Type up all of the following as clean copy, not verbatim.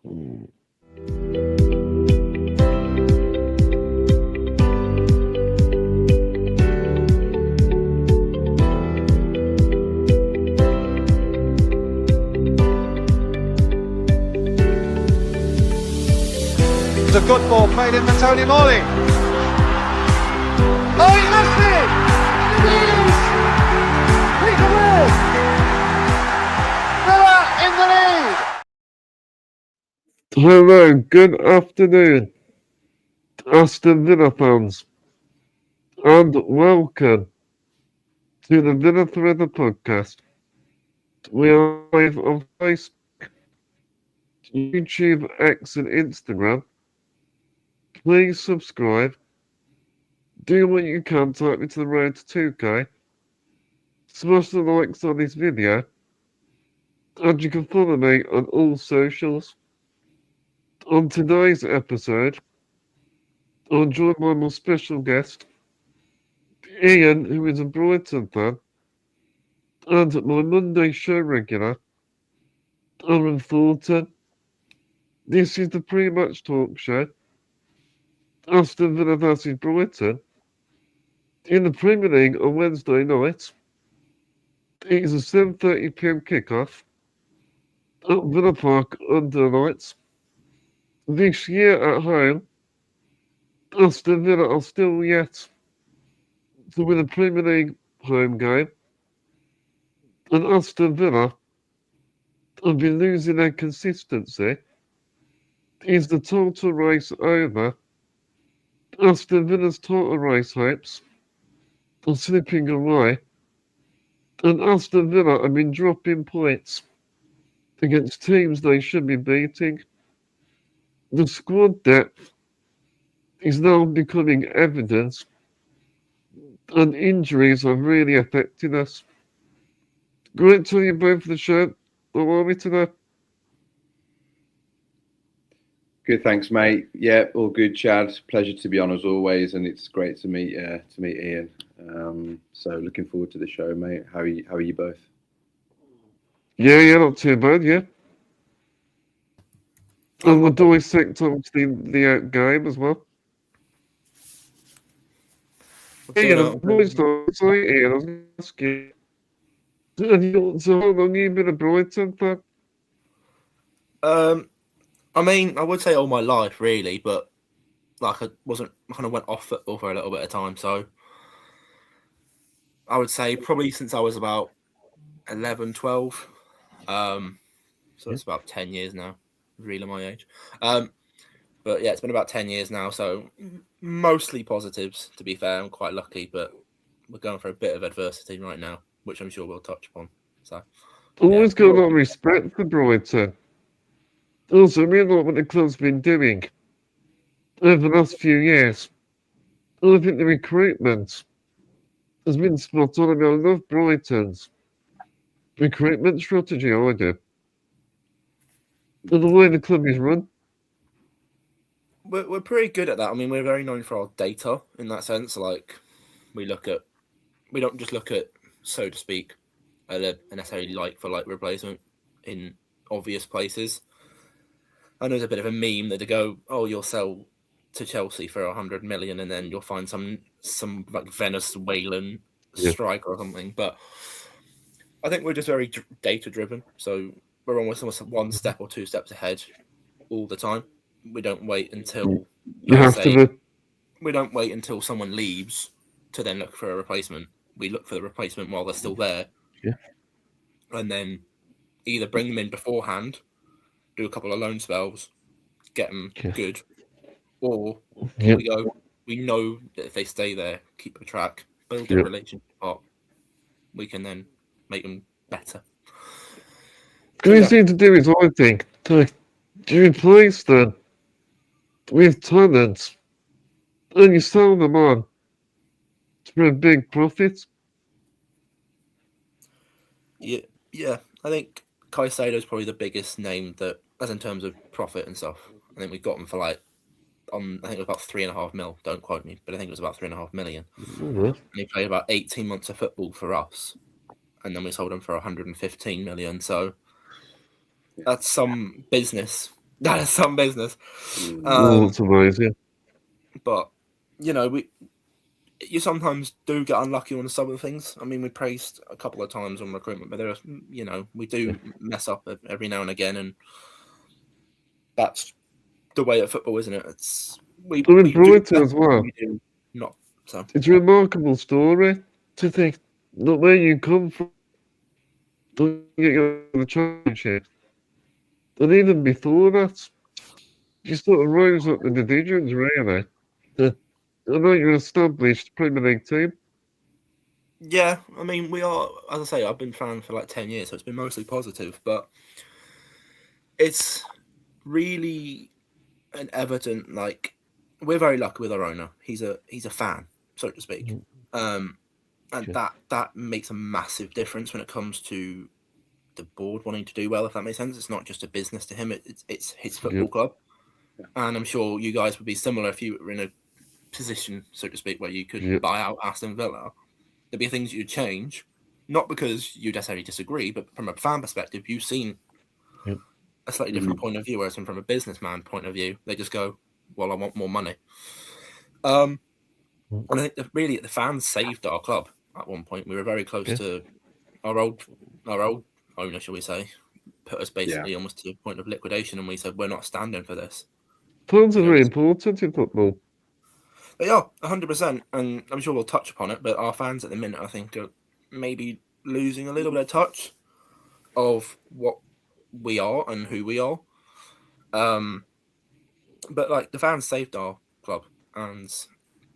It's a good ball played in for Tony Morley. Oh, he lost it! It is! Peter Ward! Villa in the lead! Hello, good afternoon, Aston Villa fans, and welcome to the Villa Forever podcast. We are live on Facebook, YouTube, X, and Instagram. Please subscribe. Do what you can to help me to the road to 2K. Smash the likes on this video. And you can follow me on all socials. On today's episode, I'm joined by my special guest, Ian, who is a Brighton fan, and my Monday show regular, Aaron Thornton. This is the pre-match talk show. Aston Villa versus Brighton in the Premier League on Wednesday night. It is a 7:30 p.m. kickoff at Villa Park under lights. This year at home, Aston Villa are still yet to win a Premier League home game, and Aston Villa have been losing their consistency. Is the total race over? Aston Villa's total race hopes are slipping away, and Aston Villa have been dropping points against teams they should be beating. The squad depth is now becoming evident, and injuries are really affecting us. Great to you both for the show. How are we today? Good, thanks, mate. Yeah, all good, Chad. Pleasure to be on as always, and it's great to meet Ian. So looking forward to the show, mate. How are you both? Yeah, not too bad, yeah. And we're dissect obviously the game as well. Ian, boys, sorry, Ian, I was going to ask you. So how long have you been a Brighton fan? I mean, I would say all my life, really, but like I kind of went off football for a little bit of time. So I would say probably since I was about 11, 12. So it's about 10 years now, really my age. But yeah, it's been about 10 years now. So mostly positives, to be fair. I'm quite lucky, but we're going for a bit of adversity right now, which I'm sure we'll touch upon. So always got a lot of respect for Brighton. Also, I really like what the club's been doing over the last few years. And I think the recruitment has been spot on. I mean, I love Brighton's recruitment strategy, I do. And the way the club is run. We're pretty good at that. I mean, we're very known for our data in that sense. Like, we don't just look at, so to speak, a necessarily like-for-like replacement in obvious places. I know there's a bit of a meme that they go, "Oh, you'll sell to Chelsea for 100 million, and then you'll find some like Venezuelan striker or something." But I think we're just very data driven, so we're almost one step or two steps ahead all the time. We don't wait until we don't wait until someone leaves to then look for a replacement. We look for the replacement while they're still there, and then either bring them in beforehand, do a couple of loan spells, get them good, or we know that if they stay there, keep a track, build a relationship up, we can then make them better. The easy thing to do is, I think, to replace them with talent, and you sell them on for a big profit. Yeah. I think Caicedo's probably the biggest name that, as in terms of profit and stuff. I think we got him for I think it was about 3.5 mil. Don't quote me, but I think it was about 3.5 million. Mm-hmm. And he played about 18 months of football for us, and then we sold him for 115 million. So that's some business That is some business. Oh, it's amazing. But you sometimes do get unlucky on some of the things. I mean, we praised a couple of times on recruitment, but there are, we do mess up every now and again, and that's the way of football, isn't it? It's we in do Brighton as well. we do not. So It's a remarkable story to think that where you come from, don't get the championship, and even before that, you sort of rose up the divisions, really. I know you're an established Premier League team. yeah, I mean, we are. As I say, I've been fan for like 10 years, so it's been mostly positive, but it's really an evident, like, we're very lucky with our owner. He's a fan, so to speak. And that makes a massive difference when it comes to the board wanting to do well, if that makes sense. It's not just a business to him, it's his football club. And I'm sure you guys would be similar if you were in a position, so to speak, where you could buy out Aston Villa. There'd be things you'd change, not because you necessarily disagree, but from a fan perspective, you've seen a slightly different point of view, whereas from a businessman point of view, they just go, well, I want more money. And I think that really the fans saved our club at one point. We were very close to our old owner, shall we say, put us basically almost to the point of liquidation, and we said, we're not standing for this. Fans are very important in football. They are, 100%, and I'm sure we'll touch upon it, but our fans at the minute, I think, are maybe losing a little bit of touch of what we are and who we are. But like the fans saved our club, and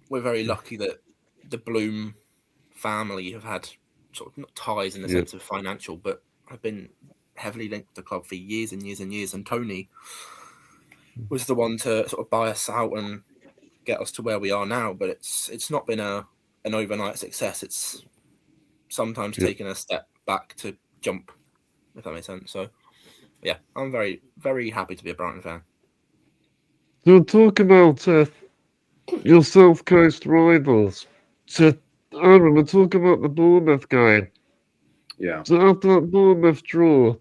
we're very lucky that the Bloom family have had sort of not ties in the sense of financial, but have been heavily linked to the club for years and years and years. And Tony was the one to sort of buy us out and get us to where we are now. But it's not been an overnight success. It's sometimes taken a step back to jump, if that makes sense. So yeah, I'm very, very happy to be a Brighton fan. So talk about your South Coast rivals. So Aaron, we'll talk about the Bournemouth game. Yeah. So after that Bournemouth draw,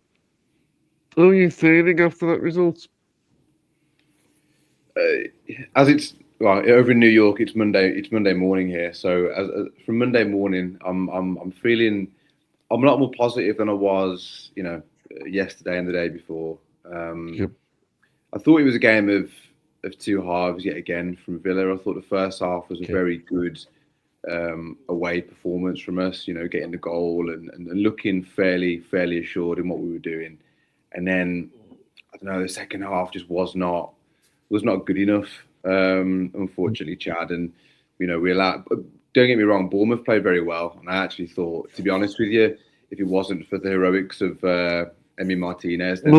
how are you feeling after that result? As it's over in New York, it's Monday morning here. So from Monday morning, I'm feeling a lot more positive than I was, yesterday and the day before. I thought it was a game of two halves yet again from Villa. I thought the first half was a very good away performance from us, getting the goal and looking fairly assured in what we were doing. And then I don't know, the second half just was not good enough, unfortunately, Chad. And we allowed. Don't get me wrong, Bournemouth played very well, and I actually thought, to be honest with you, if it wasn't for the heroics of Emi Martinez, then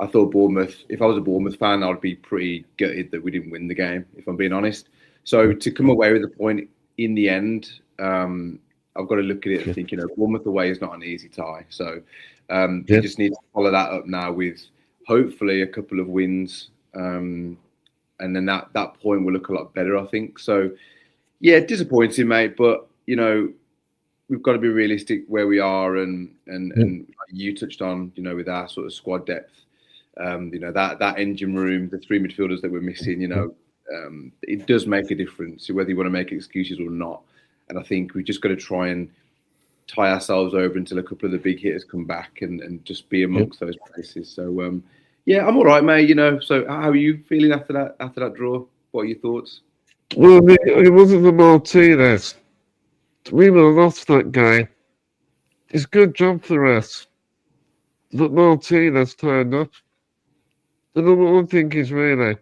I thought Bournemouth. If I was a Bournemouth fan, I'd be pretty gutted that we didn't win the game, if I'm being honest. So to come away with a point in the end, I've got to look at it and think, Bournemouth away is not an easy tie. So we just need to follow that up now with hopefully a couple of wins. And then that point will look a lot better, I think. So, yeah, disappointing, mate. But, we've got to be realistic where we are. And you touched on, with our sort of squad depth, that engine room, the three midfielders that we're missing, it does make a difference, whether you want to make excuses or not. And I think we've just got to try and tie ourselves over until a couple of the big hitters come back and just be amongst those places. So, yeah, I'm all right, mate. So how are you feeling after that draw? What are your thoughts? Well, it wasn't the Martinez. We would have lost that game. It's a good job for us that Martinez turned up. And what I think is really,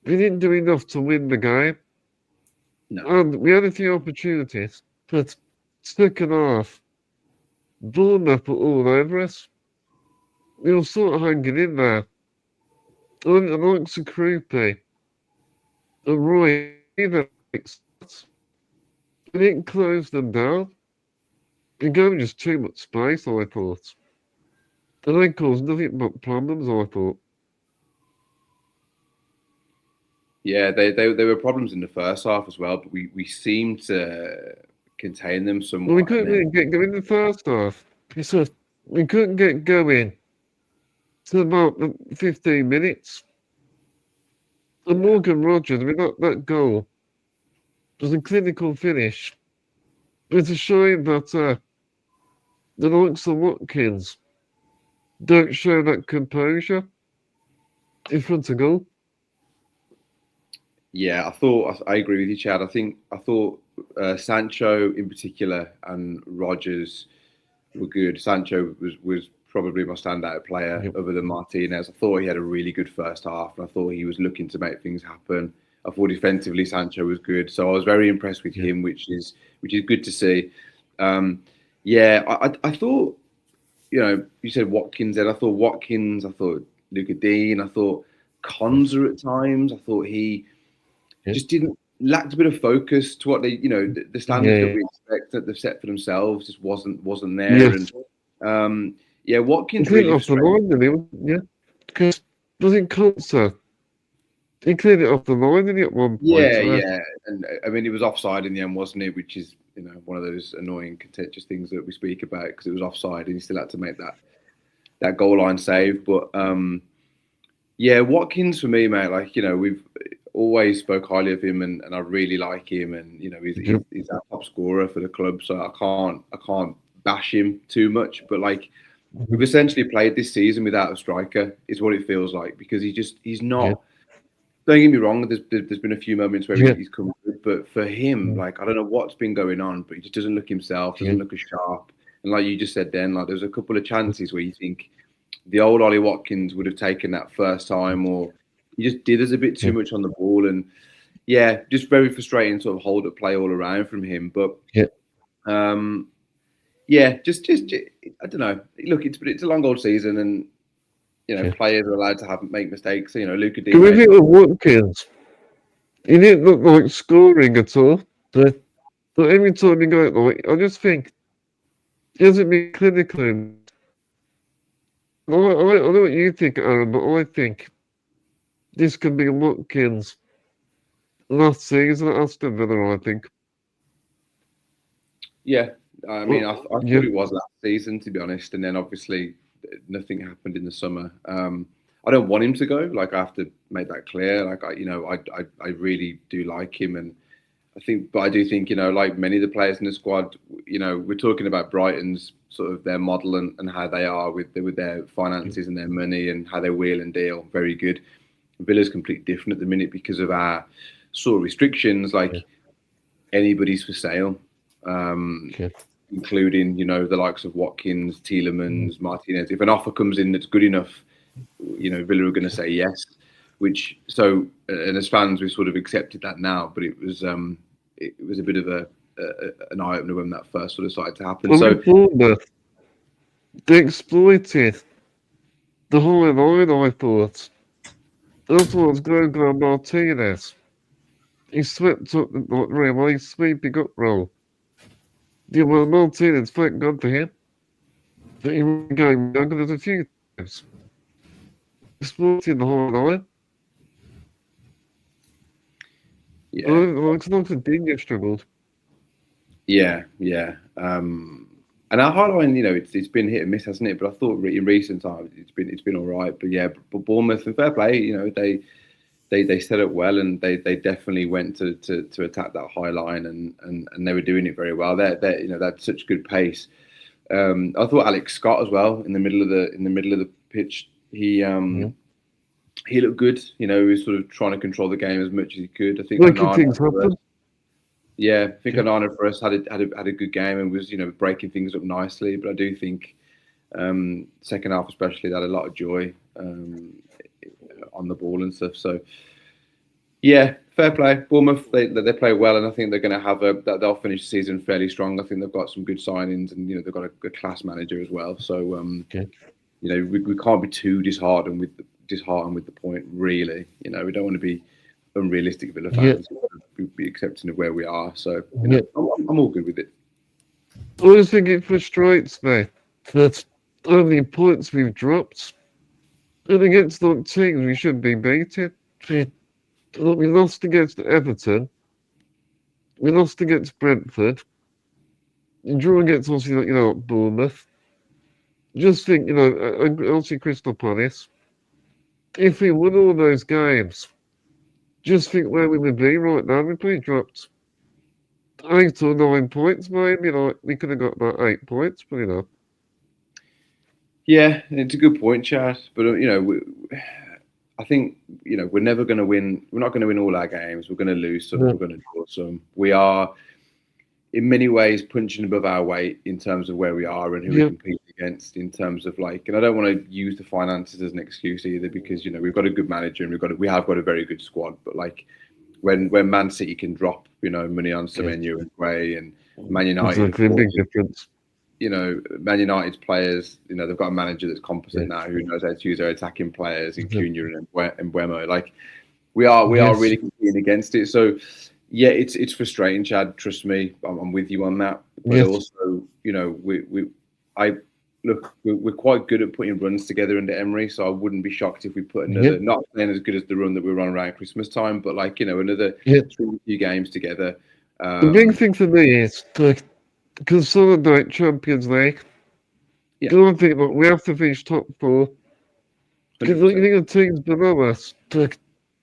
we didn't do enough to win the game. No. And we had a few opportunities, but second half, Bournemouth were all over us. We were sort of hanging in there. And Alex Krupe and Roy, we didn't close them down. It gave just too much space, I thought. And they caused nothing but problems, I thought. Yeah, they were problems in the first half as well, but we seemed to contain them somewhat. Well, we couldn't really get going in the first half. We couldn't get going to about 15 minutes. And Morgan Rogers, I mean, that goal was a clinical finish. It's a shame that the likes of Watkins don't show that composure in front of goal. Yeah, I agree with you, Chad. I thought Sancho in particular and Rogers were good. Sancho was probably my standout player other than Martinez. I thought he had a really good first half, and I thought he was looking to make things happen. I thought defensively Sancho was good, so I was very impressed with him, which is good to see. I thought, you said Watkins, and I thought Watkins, I thought Luca Dean, I thought Konza at times. I thought he just lacked a bit of focus to what they, the standards that we expect that they've set for themselves just wasn't there. And Watkins really off the line, didn't he? Because doesn't Konza? He cleared it off the line, didn't he, at one point? Yeah. And I mean, it was offside in the end, wasn't it? Which is, one of those annoying, contentious things that we speak about because it was offside and he still had to make that goal line save. But Watkins for me, mate, like, we've always spoke highly of him and I really like him. And, he's our top scorer for the club. So I can't bash him too much. But like, we've essentially played this season without a striker, is what it feels like, because he's not. Yeah. Don't get me wrong. There's been a few moments where he's come good, but for him, like, I don't know what's been going on, but he just doesn't look himself. Doesn't look as sharp. And like you just said, then, like, there's a couple of chances where you think the old Ollie Watkins would have taken that first time, or he just did us a bit too much on the ball, and just very frustrating sort of hold up play all around from him. But just I don't know. Look, it's a long old season, and players are allowed to make mistakes. Luca Dean. With it with Watkins, he didn't look like scoring at all. But every time you go, like, I just think he hasn't been clinical. I know what you think, Aaron, but I think this could be Watkins last season at Aston Villa, I think. Yeah, I mean, I thought it was last season, to be honest, and then obviously nothing happened in the summer. I don't want him to go. Like, I have to make that clear. Like, I really do like him, and I do think, like many of the players in the squad, we're talking about Brighton's sort of their model and how they are with their finances and their money and how they wheel and deal. Very good. Villa's completely different at the minute because of our sort of restrictions. Like, anybody's for sale. Including, the likes of Watkins, Tielemans, Martinez. If an offer comes in that's good enough, Villa are going to say yes. And as fans, we've sort of accepted that now. But it was a bit of an eye opener when that first sort of started to happen. They exploited the high line, I thought. That's what was going on Martinez. He swept up the railway, sweeping up roll. Yeah, well, Martinez, thank God for him. But he was going younger. There's a few times. Exploiting the high line. Yeah. It's not a Digne struggled. Yeah. And our high line, it's been hit and miss, hasn't it? But I thought in recent times it's been all right. But Bournemouth, and fair play, they set up well, and they definitely went to attack that high line, and they were doing it very well. That's such good pace. I thought Alex Scott as well in the middle of the pitch. He looked good. He was sort of trying to control the game as much as he could. I think Onana for us had a good game and was breaking things up nicely. But I do think second half especially, they had a lot of joy on the ball and stuff. So fair play. Bournemouth, they play well, and I think they're going to have they'll finish the season fairly strong. I think they've got some good signings, and they've got a class manager as well. So we can't be too disheartened with the point, really. We don't want to be unrealistic Villa fans. We'll be accepting of where we are. So I'm all good with it. I always think it frustrates me that how many points we've dropped. And against the teams we should be beating. We lost against Everton. We lost against Brentford. We drew against, obviously, Bournemouth. just think, obviously Crystal Palace, if we won all those games, just think where we would be right now. We'd probably dropped 8 or 9 points, maybe. Like, we could have got about 8 points, but Yeah, it's a good point, Chad. But I think we're never going to win. We're not going to win all our games. We're going to lose some. Yeah. We're going to draw some. We are, in many ways, punching above our weight in terms of where we are and who we compete against. In terms of and I don't want to use the finances as an excuse either, because we've got a good manager and we have got a very good squad. But when Man City can drop money on Semenyo and Gray and Man United, exactly, a big difference. Man United's players, they've got a manager that's competent now, who knows how to use their attacking players in Cunha and Mbeumo. We are really competing against it. So yeah, it's frustrating, Chad. Trust me, I'm with you on that. But also, we're quite good at putting runs together under Emery, so I wouldn't be shocked if we put another, not playing as good as the run that we were on around Christmas time, but another few games together. The big thing for me is to consolidate Champions League. I don't think we have to finish top 4. Because you think the teams below us,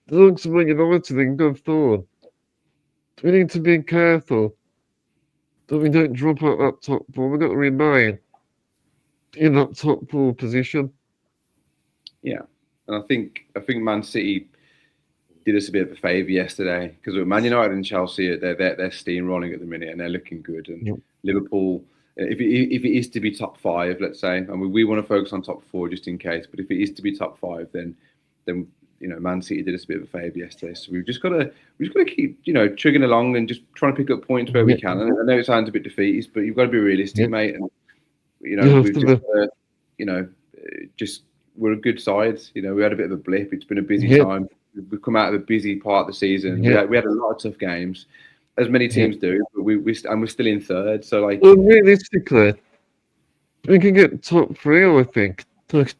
looks Man United in good form. We need to be careful that we don't drop out that top 4. We've got to remain in that top 4 position. Yeah, and I think Man City did us a bit of a favour yesterday, because with Man United and Chelsea, they're steamrolling at the minute and they're looking good. And Liverpool, if it is to be top 5, let's say, and we want to focus on top 4 just in case, but if it is to be top 5, then Man City did us a bit of a favour yesterday. So we've just got to keep chugging along and just trying to pick up points where we can. And I know it sounds a bit defeatist, but you've got to be realistic, mate. And we're a good side. We had a bit of a blip. It's been a busy time. We've come out of a busy part of the season. We had a lot of tough games, as many teams do. But we're still in third. So realistically, we can get top 3, I think. And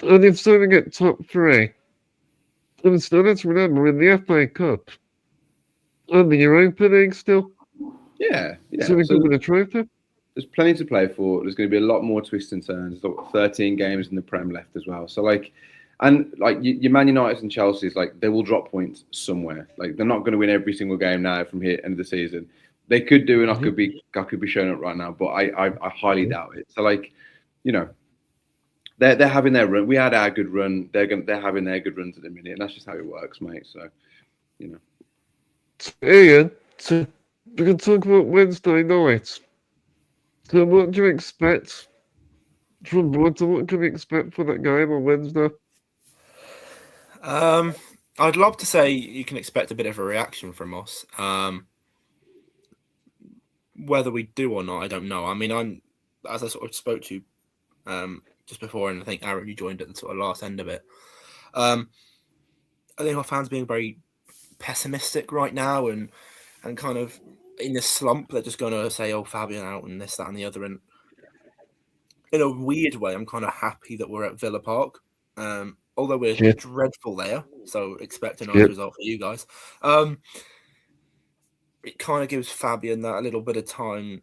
if so, we get top 3. And still, let's remember, in the FA Cup and the Europa League still. Yeah. So we can win a trophy. There's plenty to play for. There's going to be a lot more twists and turns. There's 13 games in the Prem left as well. So your Man United and Chelsea's, they will drop points somewhere. They're not going to win every single game now from here end of the season. They could do, and I could be showing up right now, but I highly doubt it. So they're having their run. We had our good run. They're having their good runs at the minute, and that's just how it works, mate. So Ian, so we can talk about Wednesday night. So what do you expect from Brighton? What can we expect for that game on Wednesday? I'd love to say you can expect a bit of a reaction from us. Whether we do or not, I don't know. I mean, as I sort of spoke to just before, and I think Aaron, you joined at the sort of last end of it. I think our fans being very pessimistic right now and kind of in this slump. They're just going to say, "Oh, Fabian out," and this, that, and the other. And in a weird way, I'm kind of happy that we're at Villa Park. Although we're dreadful there, so expect a nice result for you guys. It kind of gives Fabian that a little bit of time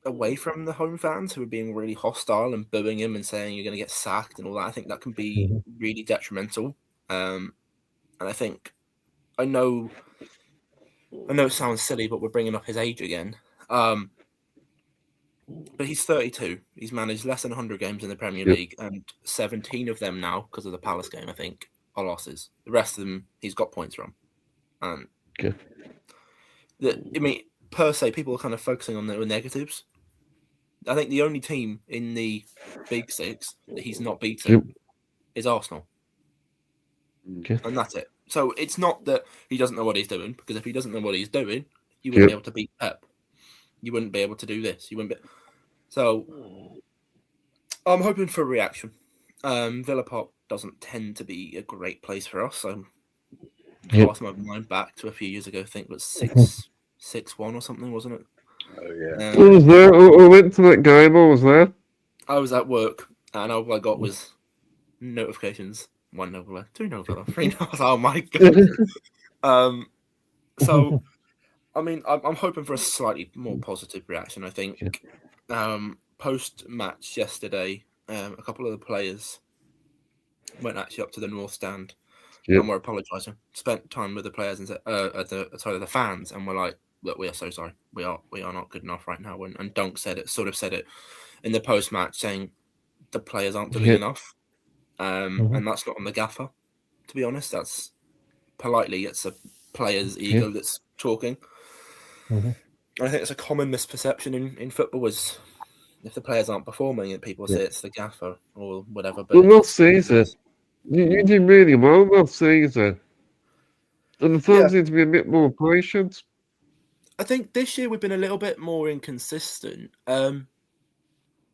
away from the home fans who are being really hostile and booing him and saying you're going to get sacked and all that. I think that can be really detrimental. And I think, I know it sounds silly, but we're bringing up his age again. But he's 32. He's managed less than 100 games in the Premier League, and 17 of them now, because of the Palace game, I think, are losses. The rest of them, he's got points from. Per se, people are kind of focusing on the negatives. I think the only team in the Big Six that he's not beaten is Arsenal. And that's it. So it's not that he doesn't know what he's doing, because if he doesn't know what he's doing, he wouldn't be able to beat Pep. You wouldn't be able to do this. You wouldn't be. So I'm hoping for a reaction. Villa Park doesn't tend to be a great place for us. So cast my mind back to a few years ago. I think it was 6-1 or something, wasn't it? Oh yeah. I was there. I went to that game. I was there. I was at work, and all I got was notifications. 1-0 Villa, 2-0 Villa, 3-0. Oh my god. So. I mean, I'm hoping for a slightly more positive reaction. I think post-match yesterday, a couple of the players went actually up to the North Stand Yep. and were apologising. Spent time with the players and said, the fans, and were like, "Look, we are so sorry. We are not good enough right now." And Dunk said it in the post match, saying the players aren't doing enough, and that's not on the gaffer. To be honest, that's politely, it's a player's ego that's talking. I think it's a common misperception in football is if the players aren't performing, and people say it's the gaffer or whatever. But Well, last season, you did really well last season. And the fans need to be a bit more patient. I think this year we've been a little bit more inconsistent. And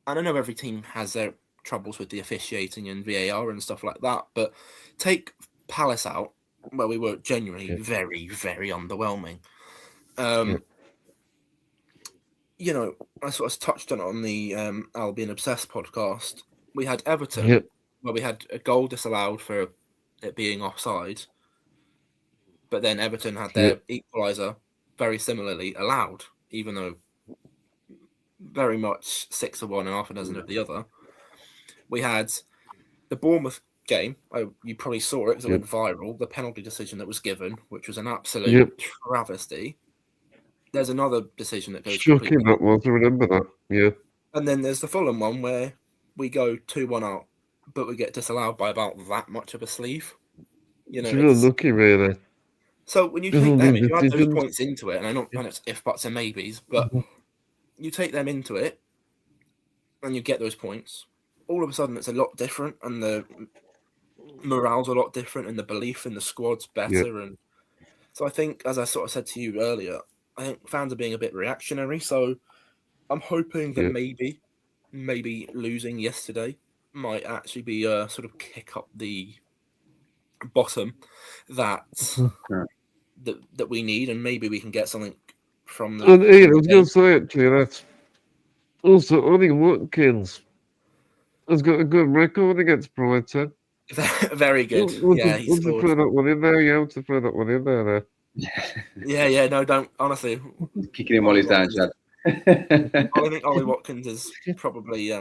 I know every team has their troubles with the officiating and VAR and stuff like that, but take Palace out, where we were genuinely very, very underwhelming. You know, I sort of touched on the Albion Obsessed podcast. We had Everton, where we had a goal disallowed for it being offside, but then Everton had their equaliser very similarly allowed, even though very much 6 of one and half a dozen of the other. We had the Bournemouth game. You probably saw it because it went viral. The penalty decision that was given, which was an absolute travesty. There's another decision that goes shocking. That was, I remember that. Yeah. And then there's the Fulham one where we go 2-1 up, but we get disallowed by about that much of a sleeve. You know, it's really lucky, really. So when you take them, if you add those points into it, and I know it's if, buts, and maybes, but you take them into it, and you get those points, all of a sudden it's a lot different, and the morale's a lot different, and the belief in the squad's better. And so I think, as I sort of said to you earlier, I think fans are being a bit reactionary. So I'm hoping that maybe losing yesterday might actually be a sort of kick up the bottom that that we need, and maybe we can get something from the. And Ian, I was going to say actually that also Ollie Watkins has got a good record against Brighton. Very good. He's to throw that one in there. You have to throw that one in there. Yeah. No, don't. Honestly, kicking him while he's down, Chad. I think Ollie Watkins is probably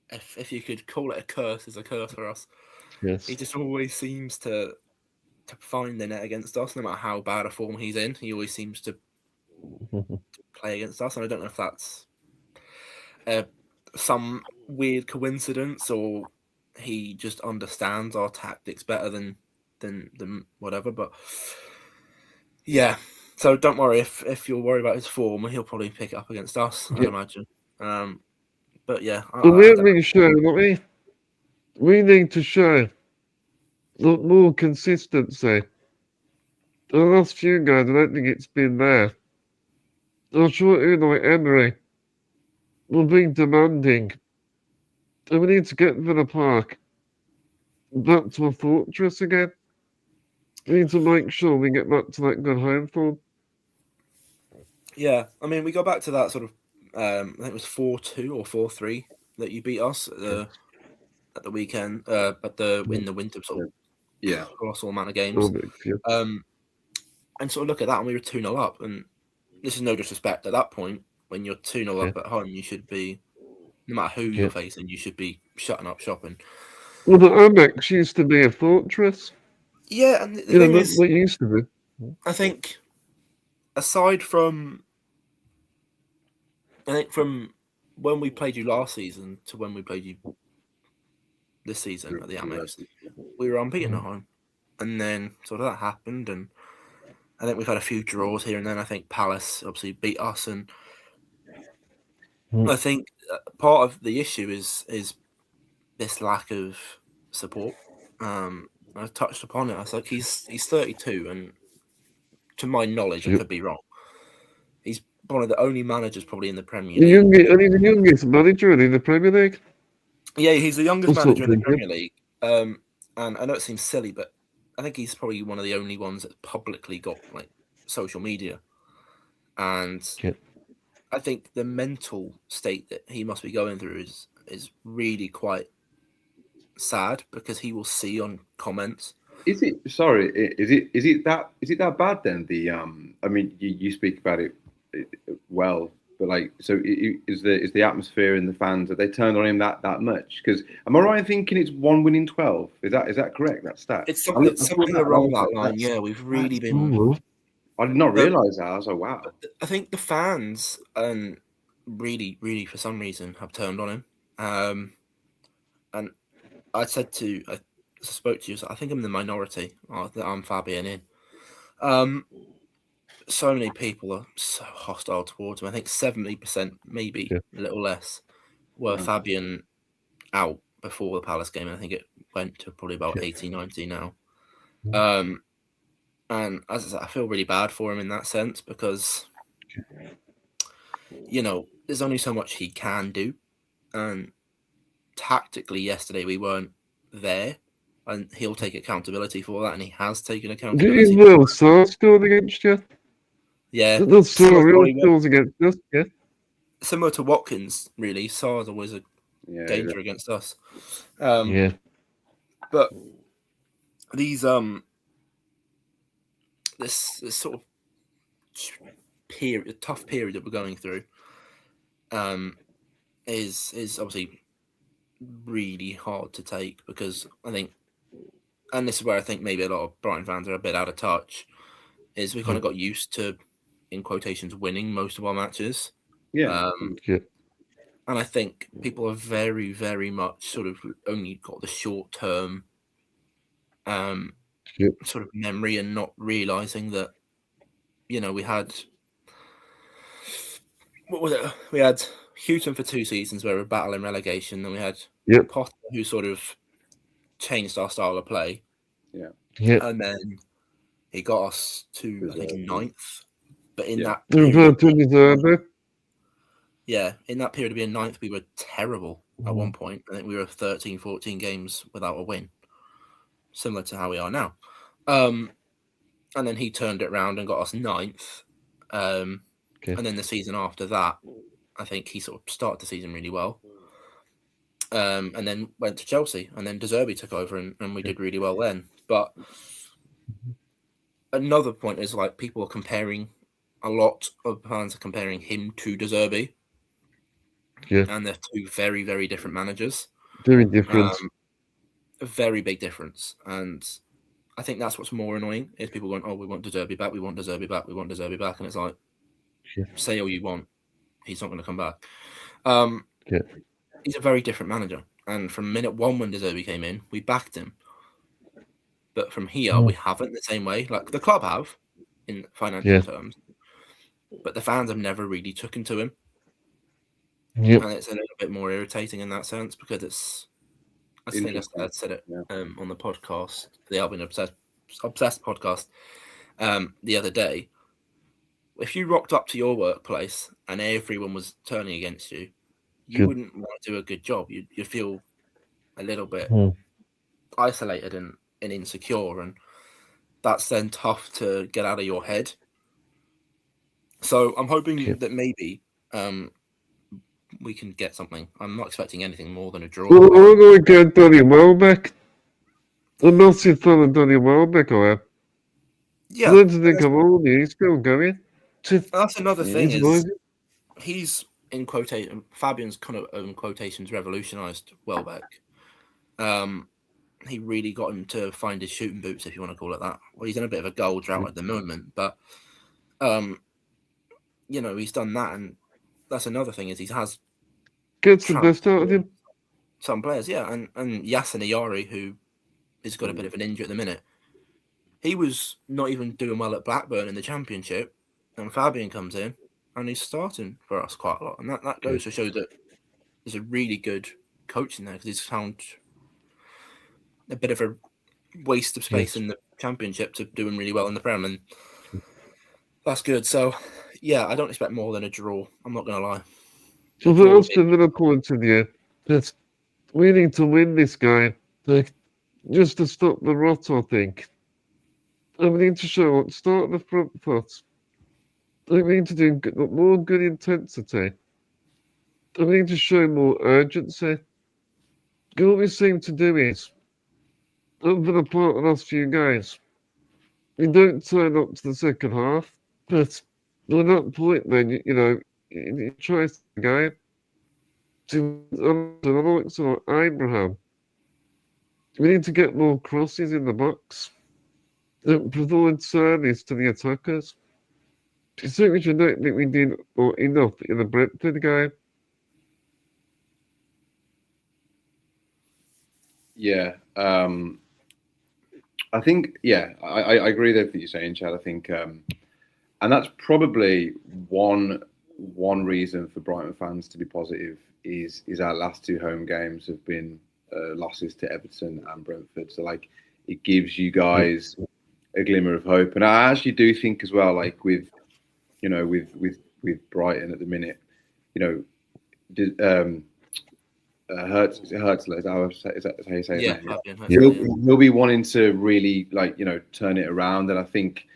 if you could call it a curse, is a curse for us. Yes. He just always seems to find the net against us, no matter how bad a form he's in. He always seems to play against us, and I don't know if that's some weird coincidence or he just understands our tactics better than whatever. But yeah, so don't worry if you're worried about his form, he'll probably pick it up against us, I'd imagine. But yeah, we need to show more consistency. The last few guys, I don't think it's been there. I'm sure like Emery will be demanding. And we need to get Villa Park back to a fortress again. We need to make sure we get back to that good home form. Yeah, I mean, we go back to that sort of, I think it was 4-2 or 4-3 that you beat us at the weekend, in the winter sort of colossal amount of games. And sort of look at that, and we were 2-0 up. And this is no disrespect. At that point, when you're 2-0 up at home, you should be, no matter who you're facing, you should be shutting up shop. Well, the Amex used to be a fortress. Yeah, and the thing is, what used to be. I think, aside from, from when we played you last season to when we played you this season at the Amex, we were unbeaten at home. And then sort of that happened, and I think we've had a few draws here and then. I think Palace obviously beat us, and I think part of the issue is this lack of support. I touched upon it. I was like, he's 32, and to my knowledge, I could be wrong, he's one of the only managers probably in the Premier League. The youngest manager in the Premier League. Yeah, he's the youngest manager in the Premier League. And I know it seems silly, but I think he's probably one of the only ones that publicly got like social media. And I think the mental state that he must be going through is really quite sad, because he will see on comments. Is it that bad then? I mean, you speak about it well, But like, so is the atmosphere and the fans, have they turned on him that much? Because am I right in thinking it's 1 win in 12? Is that correct? That stat? It's something along that line. Yeah, we've really been. I did not realise that. I was like, wow. I think the fans really, really, for some reason, have turned on him. And I spoke to you. So I think I'm in the minority that I'm Fabian in. So many people are so hostile towards him. I think 70%, maybe a little less, were Fabian out before the Palace game. And I think it went to probably about 80, 90 now. And as I said, I feel really bad for him in that sense because, there's only so much he can do. And tactically, yesterday, we weren't there. And he'll take accountability for that. And he has taken accountability. Well, so scored against you. Yeah. That's so really scores against us, yeah. Similar to Watkins, really. Sarr's always a danger against us. But these this sort of tough period that we're going through is obviously really hard to take because I think, and this is where I think maybe a lot of Brighton fans are a bit out of touch, is we kind of got used to, in quotations, winning most of our matches. And I think people are very, very much sort of only got the short term sort of memory and not realizing that, we had, what was it? We had Houghton for 2 seasons where we were battling relegation. Then we had Potter, who sort of changed our style of play. And then he got us to, I think, 9th. But in that period, in that period of being 9th, we were terrible at one point. I think we were 13, 14 games without a win, similar to how we are now. And then he turned it around and got us 9th. And then the season after that, I think he sort of started the season really well. And then went to Chelsea. And then De Zerbi took over and we did really well then. But another point is like people are comparing, a lot of fans are comparing him to De Zerbi. And they're two very, very different managers. Very different. A very big difference. And I think that's what's more annoying is people going, we want De Zerbi back, we want De Zerbi back, we want De Zerbi back. And it's like, say all you want, he's not going to come back. He's a very different manager. And from minute one when De Zerbi came in, we backed him. But from here, we haven't the same way. Like the club have, in financial terms. But the fans have never really taken to him. And it's a little bit more irritating in that sense because it's, I think I said it on the podcast, the Albion Obsessed podcast, the other day. If you rocked up to your workplace and everyone was turning against you, you wouldn't want to do a good job. You'd feel a little bit isolated and insecure, and that's then tough to get out of your head. So I'm hoping that maybe we can get something. I'm not expecting anything more than a draw. Well, I'm going to get Donny Welbeck. I'm not so fan of Donny Welbeck, I am. Yeah. I don't think I'm on you. He's still going. That's another thing is he's in quotation. Fabian's kind of in quotations revolutionised Welbeck. He really got him to find his shooting boots, if you want to call it that. Well, he's in a bit of a goal drought at the moment, but he's done that, and that's another thing is he has gets the best out of him. Some players, and Yasin Ayari, who has got a bit of an injury at the minute, he was not even doing well at Blackburn in the Championship, and Fabian comes in and he's starting for us quite a lot, and that goes to show that there's a really good coach in there because he's found a bit of a waste of space in the Championship to doing really well in the Prem, and that's good. So, I don't expect more than a draw. I'm not going to lie. So for Aston Villa point of view, that we need to win this game just to stop the rot, I think. And we need to start the front foot. We need to do more good intensity. And we need to show more urgency. What we seem to do is, over the part of the last few games, we don't turn up to the second half, but at that point then, he tries the game. To like sort of Abraham. We need to get more crosses in the box that provide service to the attackers. It's something which I don't think we did enough in the Brentford game. Yeah. I think, I agree with what you're saying, Chad. I think, and that's probably one reason for Brighton fans to be positive is our last two home games have been losses to Everton and Brentford. So like, it gives you guys a glimmer of hope. And I actually do think as well, like with Brighton at the minute, Hertzler, is that how you say his name? He'll be wanting to really turn it around, and I think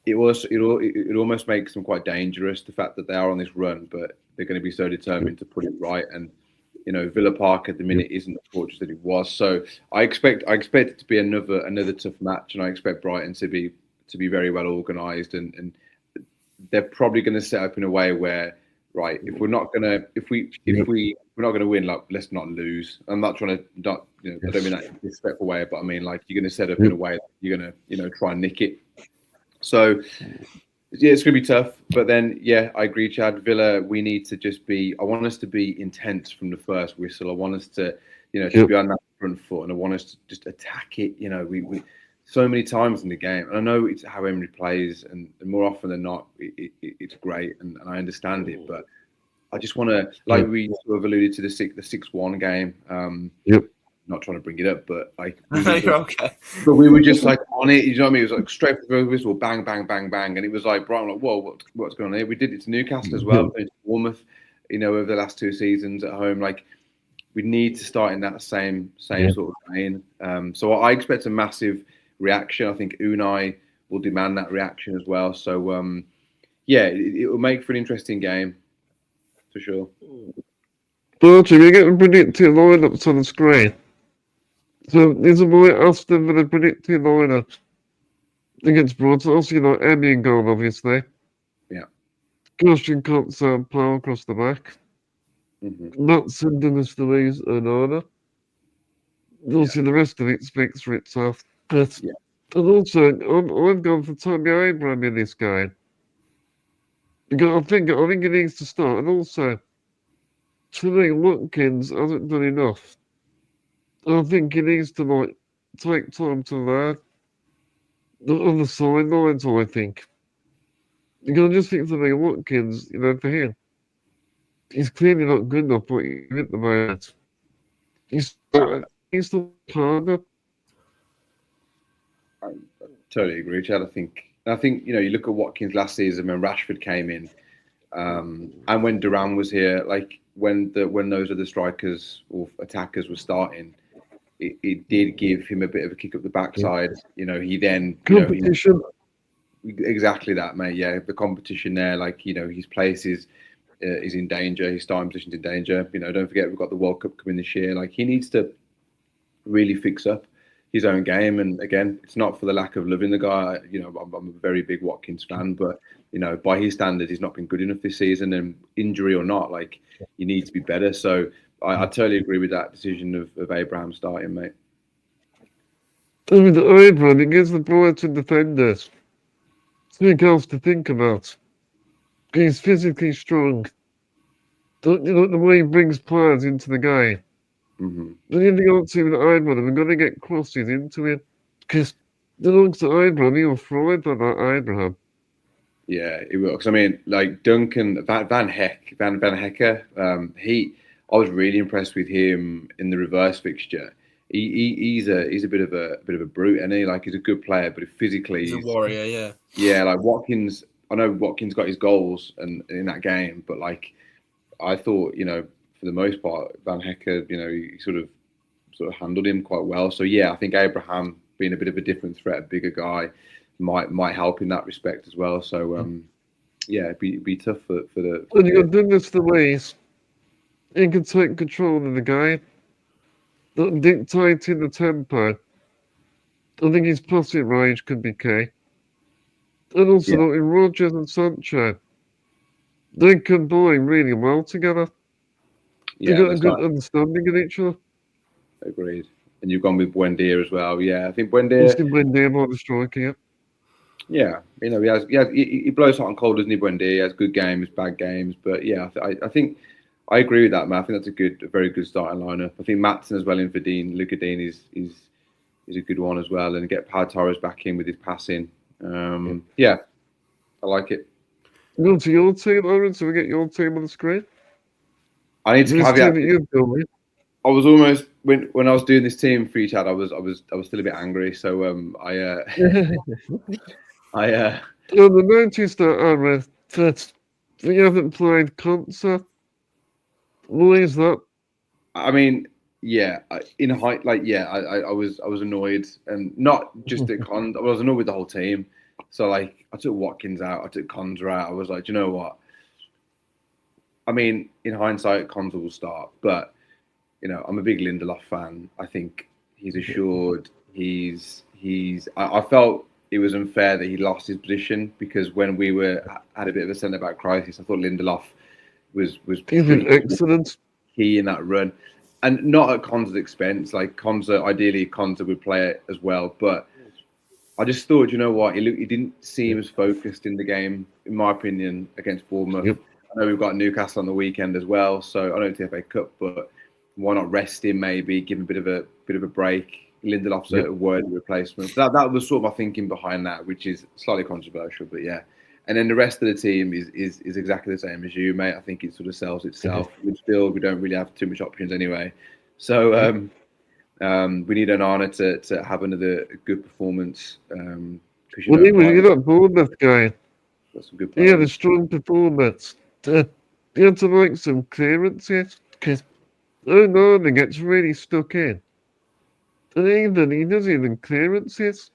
it almost makes them quite dangerous, the fact that they are on this run, but they're going to be so determined to put it right. And Villa Park at the minute isn't the fortress that it was. So I expect it to be another tough match, and I expect Brighton to be very well organised, and they're probably going to set up in a way where, right, if we're not gonna win, like, let's not lose. I'm not trying to I don't mean that in a disrespectful way, but I mean, like, you're gonna set up in a way that you're gonna try and nick it. So yeah, it's gonna be tough. But then I agree, Chad. Villa, we need to I want us to be intense from the first whistle. I want us to to be on that front foot, and I want us to just attack it. We so many times in the game, and I know it's how Emery plays, and more often than not, it's great, and I understand it. But I just want to, like we sort of alluded to the 6-1 game. Not trying to bring it up, but like, you're okay. But we were just like on it. You know what I mean? It was like straight for the whistle, bang, bang, bang, bang, and it was like Brighton, like, whoa, what's going on here? We did it to Newcastle as well, to Bournemouth. Over the last two seasons at home, like, we need to start in that same sort of vein. So I expect a massive reaction. I think Unai will demand that reaction as well. So it will make for an interesting game for sure. Archie, we get the predicted lineups on the screen. So these are my Aston Villa predicted lineups against Brighton. Also, Emery in goal, obviously. Yeah. Christian Kotzer and Powell across the back. Matson, Dennis Louise, and Arna. Also, the rest of it speaks for itself. But, and also, I've gone for Tammy Abraham in this game. Because I think he needs to start. And also, to me, Watkins hasn't done enough. I think he needs to take time to learn on the sidelines, I think. Because I just think for me, Watkins, for him, he's clearly not good enough for you at the moment. He's still harder. I totally agree, Chad. I think you look at Watkins last season when Rashford came in, and when Duran was here, like when those other strikers or attackers were starting, it did give him a bit of a kick up the backside. He then competition. Exactly that, mate. Yeah, the competition there, like his place is in danger. His starting position's in danger. Don't forget we've got the World Cup coming this year. Like, he needs to really fix up his own game. And again, it's not for the lack of loving the guy. I'm a very big Watkins fan, but by his standards, he's not been good enough this season. And injury or not, like, you need to be better. So I totally agree with that decision of Abraham starting, mate. I mean, Abraham, it gives the Brighton defenders something else to think about. He's physically strong. The way he brings players into the game. The only thing I don't see with Abraham, we're going to get crosses into him. Because the looks at Abraham, he'll thrive by that Abraham. Yeah, it will. Because I mean, like Duncan, Van Hecker, I was really impressed with him in the reverse fixture. He's a bit of a brute, and he's a good player, but physically he's a warrior. Yeah. Yeah, like Watkins. I know Watkins got his goals and in that game, but like, I thought for the most part, Van Hecker, he sort of handled him quite well. So yeah, I think Abraham being a bit of a different threat, a bigger guy, might help in that respect as well. So it'd be tough for the. And you got Dennis Louise. He can take control of the game, not dictating the tempo. I think his passing range could be key. And also, in Rodgers and Sancho, They combine really well together. Yeah, They've got a that's good right. understanding of each other. Agreed. And you've gone with Buendia as well. Yeah, I think Just Buendia. in when they're more the striker, yeah. Yeah, he blows hot and cold, doesn't he? Buendia. He has good games, bad games, but yeah, I think I agree with that, man. I think that's a very good starting lineup. I think Matson as well in for Dean. Luca Dean is a good one as well, and get Pau Torres back in with his passing. Yeah, I like it. Go to your team, Aaron, so we get your team on the screen. I need to This team caveat. that you've built with. I was almost when I was doing this team for each other. I was still a bit angry. So I On the notice that Aaron, that we haven't played concert. Why is that? I mean, yeah, in height, like yeah, I was annoyed, and not just at Cons. I was annoyed with the whole team. So like, I took Watkins out, I took Conza out. I was like, you know what? I mean, in hindsight, Conza will start, but you know, I'm a big Lindelof fan. I think he's assured. I felt it was unfair that he lost his position because when we had a bit of a centre back crisis, I thought Lindelof was He's been pretty excellent. key in that run, and not at Conza's expense. Like ideally, Conza would play it as well, but I just thought, you know what, he didn't seem as focused in the game, in my opinion, against Bournemouth. Yep. I know we've got Newcastle on the weekend as well, so I know it's the FA Cup, but why not rest him? Maybe give him a bit of a break. Lindelof's a worthy replacement. That was sort of my thinking behind that, which is slightly controversial, but yeah. And then the rest of the team is exactly the same as you, mate. I think it sort of sells itself. Midfield, we don't really have too much options anyway. So we need Onana to have another good performance. Well, you're not Bournemouth guy. Got some good He had a strong performance. He had to make some clearances because Onana gets really stuck in. And even he does even clearances.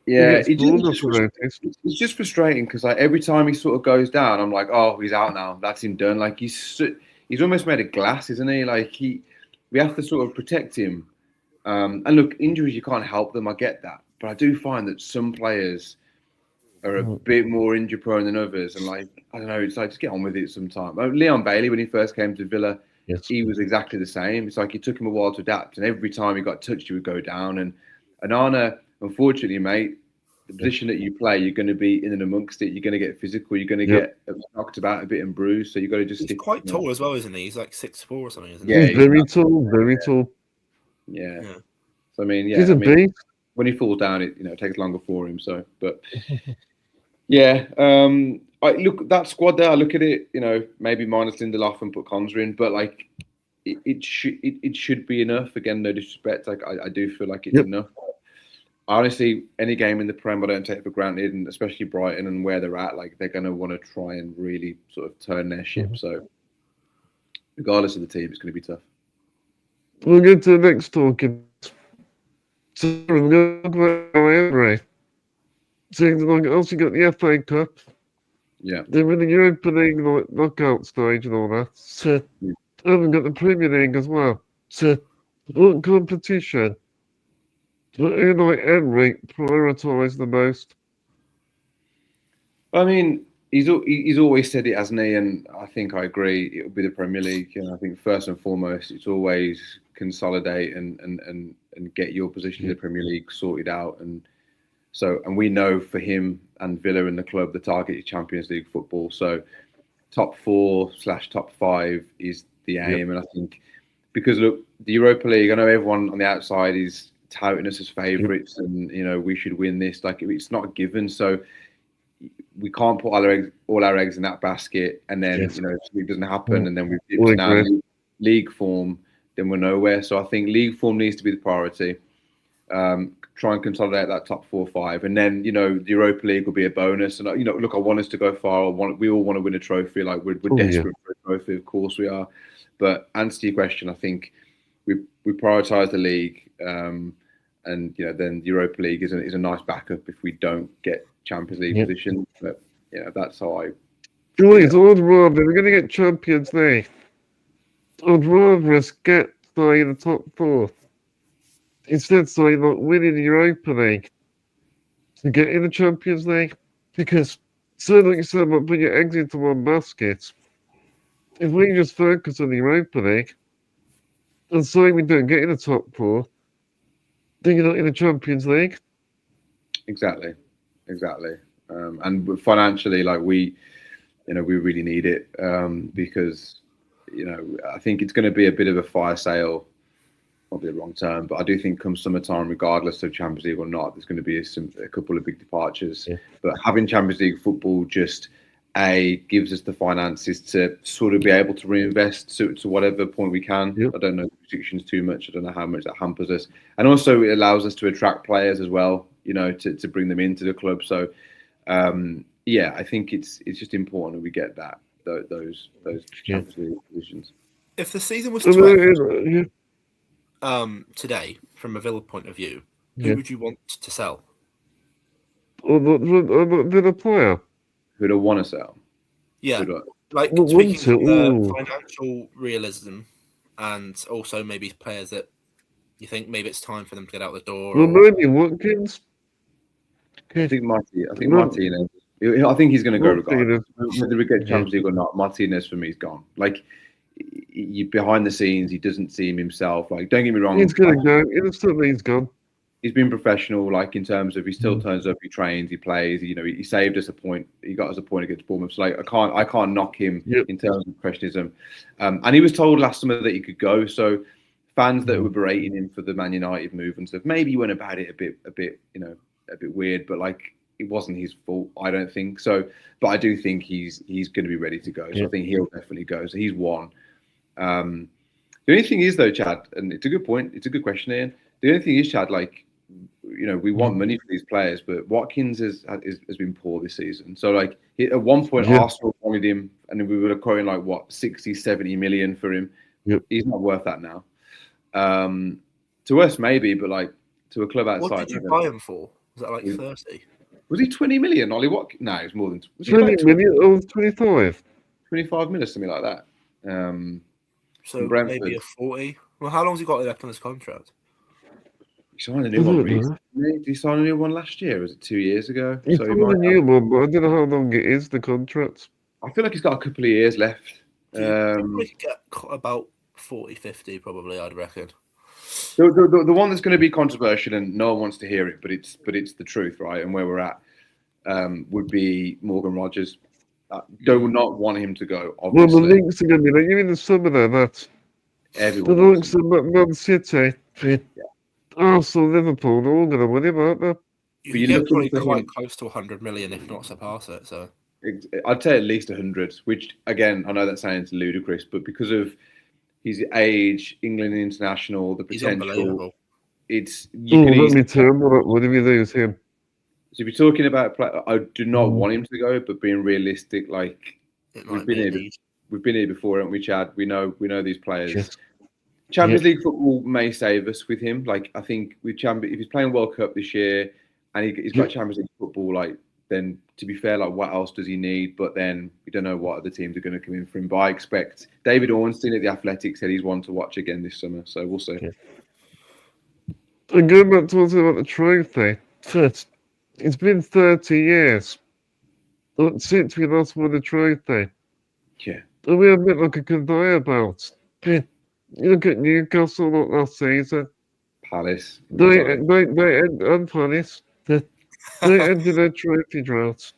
Yeah, it's just frustrating because like every time he sort of goes down, I'm like, oh, he's out now. That's him done. Like he's almost made of glass, isn't he? Like we have to sort of protect him. And look, injuries you can't help them. I get that, but I do find that some players are a bit more injury prone than others. And like I don't know, it's like just get on with it sometime. Leon Bailey, when he first came to Villa, he was exactly the same. It's like it took him a while to adapt, and every time he got touched, he would go down. And Onana, unfortunately, mate, the position that you play, you're going to be in and amongst it. You're going to get physical. You're going to get knocked about a bit and bruised. So you got to just. He's quite tall as well, isn't he? He's like 6'4" or something, isn't he? Yeah, he's very tall, very tall. Yeah. So I mean, he's a beast. When he falls down, it takes longer for him. So, but yeah, I look that squad there. I look at it, maybe minus Lindelof and put Conza in, but like it should be enough. Again, no disrespect. Like I do feel like it's enough. Honestly, any game in the Prem, I don't take for granted, and especially Brighton and where they're at, like they're going to want to try and really sort of turn their ship. So, regardless of the team, it's going to be tough. We'll get to the next talking. So we're going to talk about Emery. So also got the FA Cup. Yeah. They're in the Europa League knockout stage and all that. So haven't got the Premier League as well. So what competition? Who like Emery prioritise the most? I mean, he's always said it, hasn't he? And I think I agree. It'll be the Premier League. And I think first and foremost, it's always consolidate and get your position in the Premier League sorted out. And we know for him and Villa and the club, the target is Champions League football. So top 4/top 5 is the aim. And I think because look, the Europa League, I know everyone on the outside is touting us as favourites and we should win this. Like it's not a given, so we can't put all our eggs in that basket and then if it doesn't happen and then we dip now league form, then we're nowhere. So I think league form needs to be the priority. Try and consolidate that top 4 or 5, and then the Europa League will be a bonus. And look, I want us to go far. We all want to win a trophy. Like we're desperate for a trophy, of course we are. But answer to your question, I think we prioritise the league. And then the Europa League is a nice backup if we don't get Champions League position. But that's how I. Boys, I'd rather we're going to get Champions League. I'd rather us get say the top 4 instead say like winning the Europa League to get in the Champions League, because So, like you said, about putting your eggs into one basket, if we just focus on the Europa League, and say we don't get in the top four, then you're not in the Champions League. Exactly. And financially, like we really need it because I think it's going to be a bit of a fire sale. Probably the wrong term, but I do think come summertime, regardless of Champions League or not, there's going to be a couple of big departures. Yeah. But having Champions League football just gives us the finances to sort of be able to reinvest to whatever point we can. Yep. I don't know the restrictions too much. I don't know how much that hampers us, and also it allows us to attract players as well. To bring them into the club. So I think it's just important that we get those Champions League positions. If the season was to end, today, from a Villa point of view, who would you want to sell? Or the player? Who do I want to sell? Yeah, Well, speaking of financial realism, and also maybe players that you think maybe it's time for them to get out the door. Well, maybe Watkins. I think Martinez. I think he's going to go regardless. Whether we get Champions League or not, Martinez for me is gone. Like, behind the scenes, he doesn't seem himself. Like, don't get me wrong. He's going to go. Instantly, he's gone. He's been professional, like in terms of he still turns up, he trains, he plays. He saved us a point. He got us a point against Bournemouth. So like, I can't knock him in terms of professionalism. And he was told last summer that he could go. So fans that were berating him for the Man United move and stuff, maybe he went about it a bit weird, but like it wasn't his fault, I don't think so. But I do think he's going to be ready to go. So I think he'll definitely go. So he's one. The only thing is though, Chad, and it's a good point. It's a good question, Ian. The only thing is, Chad, like we want money for these players, but Watkins has been poor this season. So like at one point, Arsenal wanted him, and we were quoting like 60, 70 million for him. Yep. He's not worth that now. To us, maybe, but like to a club outside. What did you buy him for? Was that like 30? Was he 20 million, Ollie Watkins? No, it was more than 20 million or 25. 25 million, something like that. So maybe a 40. Well, how long's he got left on his contract? He signed a new one recently. Did he sign a new one last year? Or was it 2 years ago? He signed a new one, but I don't know how long it is, the contract. I feel like he's got a couple of years left. We could get about 40, 50 probably, I'd reckon. The one that's going to be controversial and no one wants to hear it, but it's the truth, right? And where we're at would be Morgan Rogers. Do not want him to go, obviously. Well, the links are going to be like, you in the summer there, that everyone. The links of Man City, Arsenal, Liverpool, they're all going to win him, aren't they? You get probably quite close to 100 million, if not surpass it. So I'd say at least 100, which again, I know that sounds ludicrous, but because of his age, England international, the potential, it's you can easily turn what if you lose him? So if you're talking about, I do not want him to go, but being realistic, like we've been here before, haven't we, Chad? We know these players. Yes. Champions League football may save us with him. Like I think if he's playing World Cup this year and he's got Champions League football, like then to be fair, like what else does he need? But then we don't know what other teams are going to come in for him. But I expect David Ornstein at the Athletic said he's one to watch again this summer. So we'll see. Yeah. And going back to talking about the trophy, it's been 30 years since we last won the trophy. Yeah. And we're a bit like a conveyor belt. You look at Newcastle last season. Palace. And Palace. They ended their trophy drought.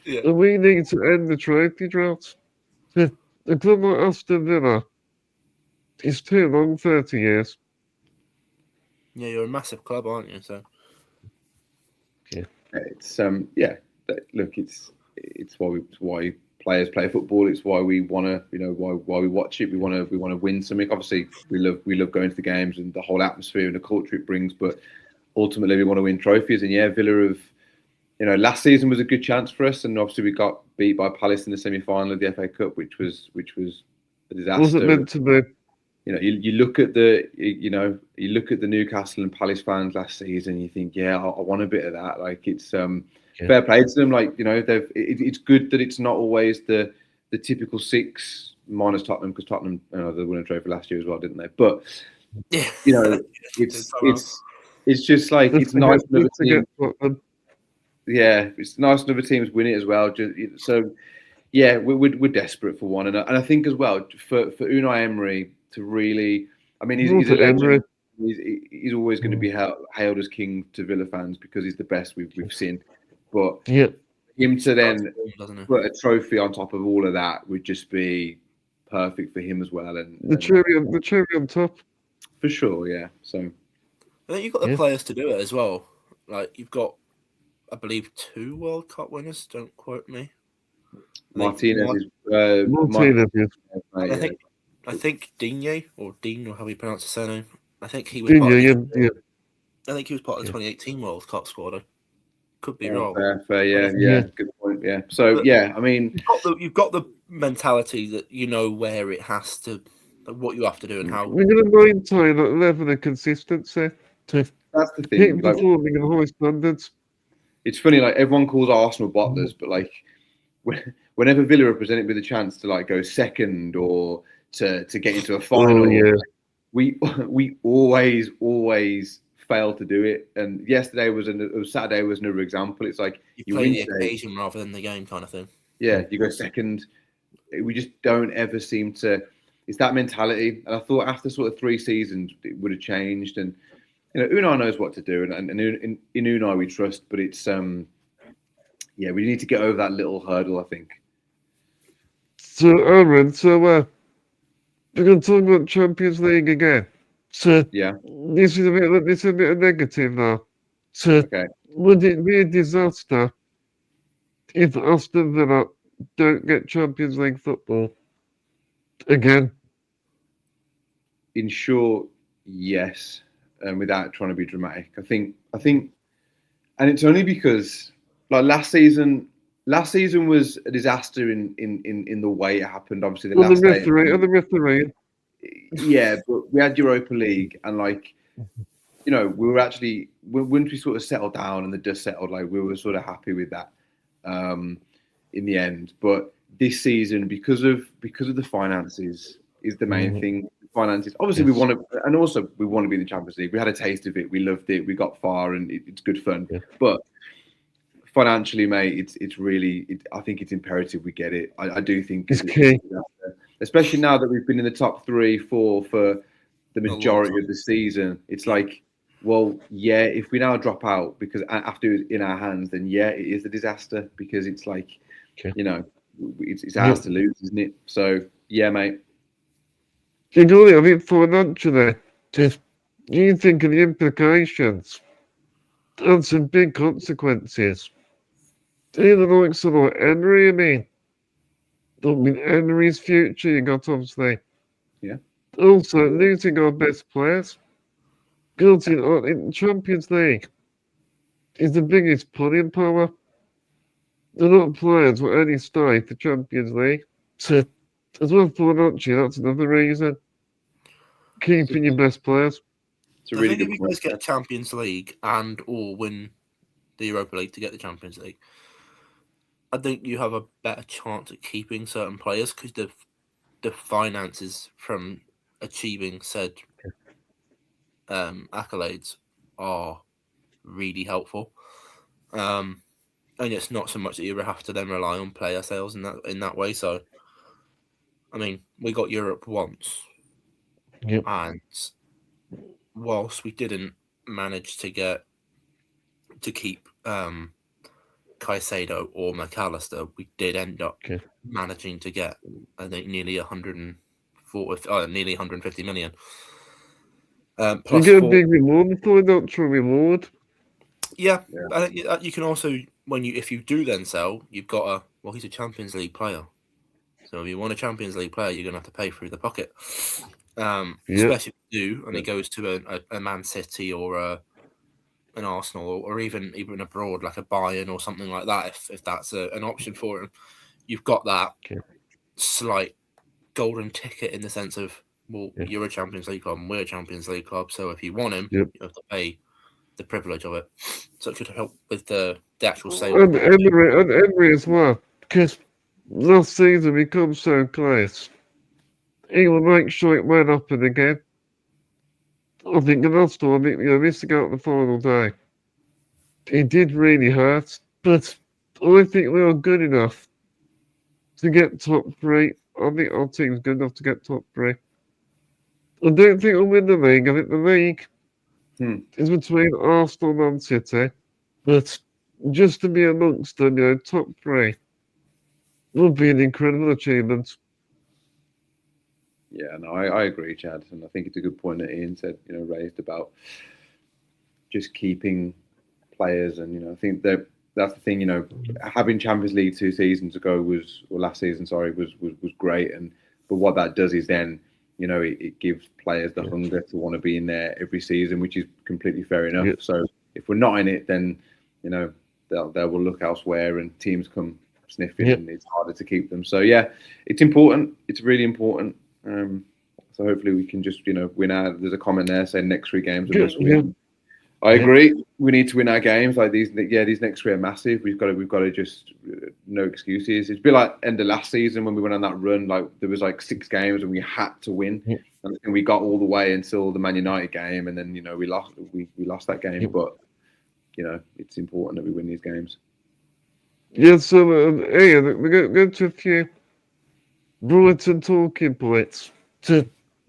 Yeah. And we need to end the trophy drought. A club like Aston Villa is too long, 30 years. Yeah, you're a massive club, aren't you? So yeah, it's look, it's why players play football. It's why we want to, why we watch it. We want to win something. Obviously, we love going to the games and the whole atmosphere and the culture it brings. But ultimately, we want to win trophies. And yeah, Villa have, last season was a good chance for us, and obviously we got beat by Palace in the semi-final of the FA Cup, which was a disaster. Wasn't meant to be. You look at the Newcastle and Palace fans last season, you think, I want a bit of that. Like it's fair play to them. Like it's good that it's not always the typical six minus Tottenham, because Tottenham they won a trophy last year as well, didn't they? But it's just like it's nice. yeah, it's nice when other teams win it as well. So yeah, we're desperate for one, and I think as well for Unai Emery to really, I mean, he's a legend. He's always going to be hailed as king to Villa fans because he's the best we've seen. But him to then put a trophy on top of all of that would just be perfect for him as well. And the cherry on top, for sure. Yeah. So I think you've got the players to do it as well. Like you've got, I believe, 2 World Cup winners. Don't quote me. Martinez is. I think Digne or Dean or how you pronounce his surname. I think he was. I think he was part of the 2018 World Cup squad. I could be wrong. Fair, yeah, good point. Yeah. So but I mean, you've got the mentality that you know where it has to, what you have to do, and how we're going to maintain that level of consistency. That's the thing. Performing in high standards. It's funny, like everyone calls Arsenal bottlers, but like whenever Villa are presented with a chance to like go second or to get into a final, we always fail to do it. And Saturday was another example. It's like you play the occasion rather than the game, kind of thing. Yeah, you go second. We just don't ever seem to. It's that mentality, and I thought after sort of 3 seasons it would have changed. And you know, Unai knows what to do, and in Unai we trust. But it's we need to get over that little hurdle, I think. So Aaron, we're going to talk about Champions League again. So this is a bit negative now. So would it be a disaster if Aston Villa don't get Champions League football again? In short, yes, and without trying to be dramatic, I think, and it's only because like last season was a disaster in the way it happened. Obviously, the referee. Yeah, but we had Europa League, and like, you know, we were actually once we sort of settled down and the dust settled, like we were sort of happy with that in the end. But this season, because of the finances, is the main thing. Finances. Obviously, we want to, and also we want to be in the Champions League. We had a taste of it. We loved it. We got far, and it's good fun. Yeah. But financially, mate, it's really. I think it's imperative we get it. I do think it's key. Especially now that we've been in the top 3, 4 for the majority of the season. It's like, well, yeah, if we now drop out because after it's in our hands, then it is a disaster because it's like, you know, it's ours to lose, isn't it? So, yeah, mate. You know, I mean, financially, you think of the implications and some big consequences. Even like someone like Emery, Emery's future, you got obviously. Yeah. Also, losing our best players. Guilty in Champions League is the biggest pulling power. A lot of players will only stay for Champions League. So, as well financially, that's another reason. Keeping your best players. It's a really good point. If you guys get a Champions League and or win the Europa League to get the Champions League, I think you have a better chance at keeping certain players because the finances from achieving said accolades are really helpful. And it's not so much that you have to then rely on player sales in that way. So, I mean, we got Europe once, and whilst we didn't manage to keep Caicedo or McAllister, we did end up managing to get, I think, nearly 150 million. Plus you get a big reward for it, not true reward. Yeah, I think you can also, if you do then sell, you've got he's a Champions League player. So if you want a Champions League player, you're going to have to pay through the pocket. Especially if you do, and he goes to a Man City or an Arsenal or even abroad, like a Bayern or something like that, if that's an option for him. You've got that slight golden ticket in the sense of, you're a Champions League club and we're a Champions League club, so if you want him, you have to pay the privilege of it. So it should help with the actual sale. And Emery as well, because last season we come so close. He will make sure it won't happen again. I think the last time, missing out the final day, it did really hurt. but I think we are good enough to get top 3. I think our team's good enough to get top 3. I don't think we'll win the league. I think the league is between Arsenal and City, but just to be amongst them, top 3 would be an incredible achievement. Yeah, no, I agree, Chad, and I think it's a good point that Ian said, raised about just keeping players, and I think that's the thing, having Champions League 2 seasons ago last season, was great, but what that does is then, it gives players the hunger to want to be in there every season, which is completely fair enough. Yeah. So if we're not in it, then they will look elsewhere, and teams come sniffing, and it's harder to keep them. So yeah, it's important. It's really important. So hopefully we can just win out. There's a comment there saying next 3 games we must win. I agree. We need to win our games. Like these next 3 are massive. We've got to just no excuses. It's a bit like end of last season when we went on that run. Like there was like 6 games and we had to win, and we got all the way until the Man United game, and then we lost. We lost that game, but it's important that we win these games. Yeah. So Ian, we're going to a few Brighton talking points.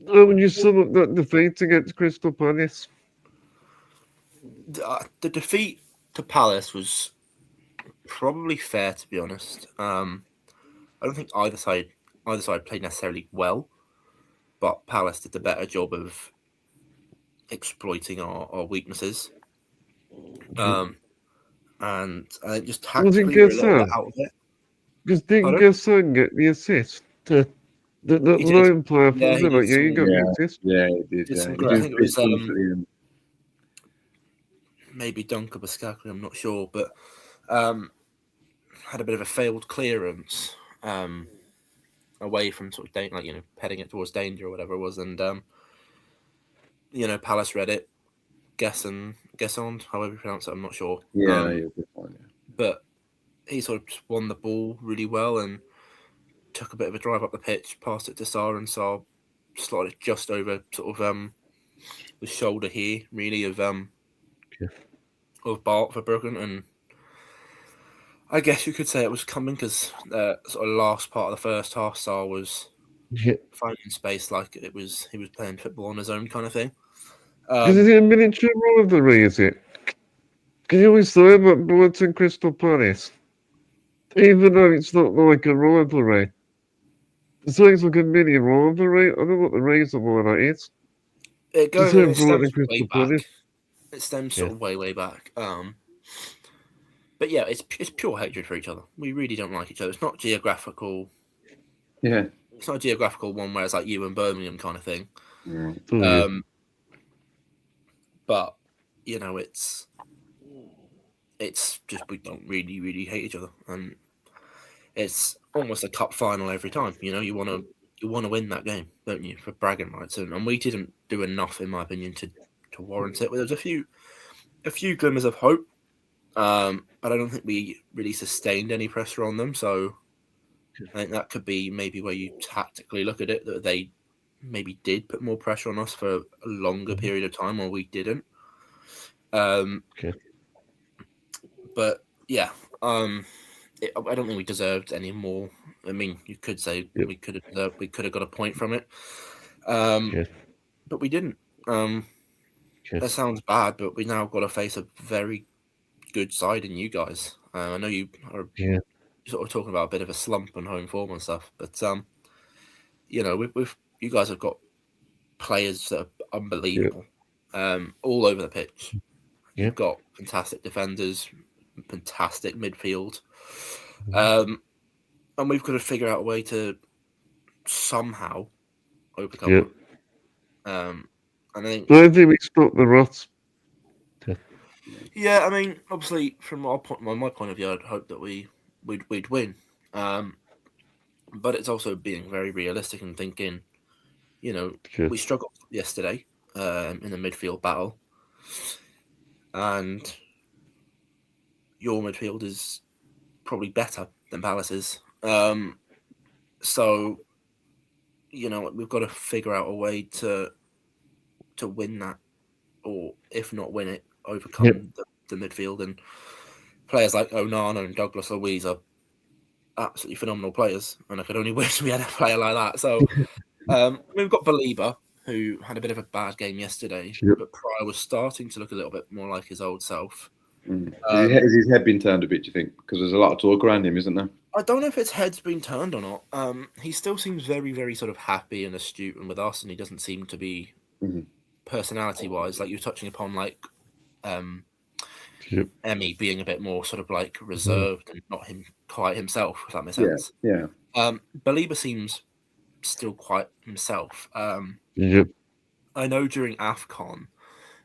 How would you sum up that defeat against Crystal Palace? The defeat to Palace was probably fair, to be honest. I don't think either side played necessarily well, but Palace did the better job of exploiting our weaknesses. And I think just tactically we were a little bit out of it. Because didn't Gerson get the assist? The lone player from Villa, you got the assist. Yeah, he did. I think it was maybe Duncan Baskakli, I'm not sure, but had a bit of a failed clearance away from sort of heading it towards danger or whatever it was, and Palace read it. Gesson, however you pronounce it, I'm not sure. But he sort of just won the ball really well and took a bit of a drive up the pitch, passed it to Sarr, and Sarr slotted it just over sort of the shoulder here, really, of Bart for Bruggen. And I guess you could say it was coming because sort of last part of the first half, Sarr was finding space like he was playing football on his own kind of thing. Is it a miniature rivalry, is it? Can you always say about Brighton Crystal Palace? Even though it's not like a rivalry. It sounds like a mini rivalry. I don't know what the reason why that is. It stems way back. It stems sort of way back. But yeah, it's pure hatred for each other. We really don't like each other. It's not geographical. Yeah. It's not a geographical one where it's like you and Birmingham kind of thing. Yeah. But it's just we don't really hate each other, and it's almost a cup final every time. You want to win that game, don't you, for bragging rights? And we didn't do enough, in my opinion, to warrant it. Well, there's a few glimmers of hope, but I don't think we really sustained any pressure on them. So I think that could be maybe where you tactically look at it, that they maybe did put more pressure on us for a longer period of time, or we didn't. But yeah, I don't think we deserved any more. I mean, you could say we could have got a point from it, but we didn't. That sounds bad, but we now got to face a very good side in you guys. I know you are sort of talking about a bit of a slump on home form and stuff, but we've you guys have got players that are unbelievable, all over the pitch. You've got fantastic defenders, fantastic midfield, and we've got to figure out a way to somehow overcome it. I think we stop the rot. Yeah, I mean, obviously, from my point of view, I'd hope that we'd win. But it's also being very realistic and thinking, we struggled yesterday in the midfield battle, and your midfield is probably better than Palace's. So, we've got to figure out a way to win that, or if not win it, overcome the midfield. And players like Onana and Douglas Luiz are absolutely phenomenal players, and I could only wish we had a player like that. So we've got Belieber, who had a bit of a bad game yesterday, Yep. but Pryor was starting to look a little bit more like his old self. Has his head been turned a bit, do you think? Because there's a lot of talk around him, isn't there? I don't know if his head's been turned or not. He still seems very, very sort of happy and astute and with us, and he doesn't seem to be personality-wise, like you're touching upon, like Emery being a bit more sort of like reserved and not him quite himself, if that makes sense. Yeah. Belieber seems still quite himself. Yep. I know during AFCON,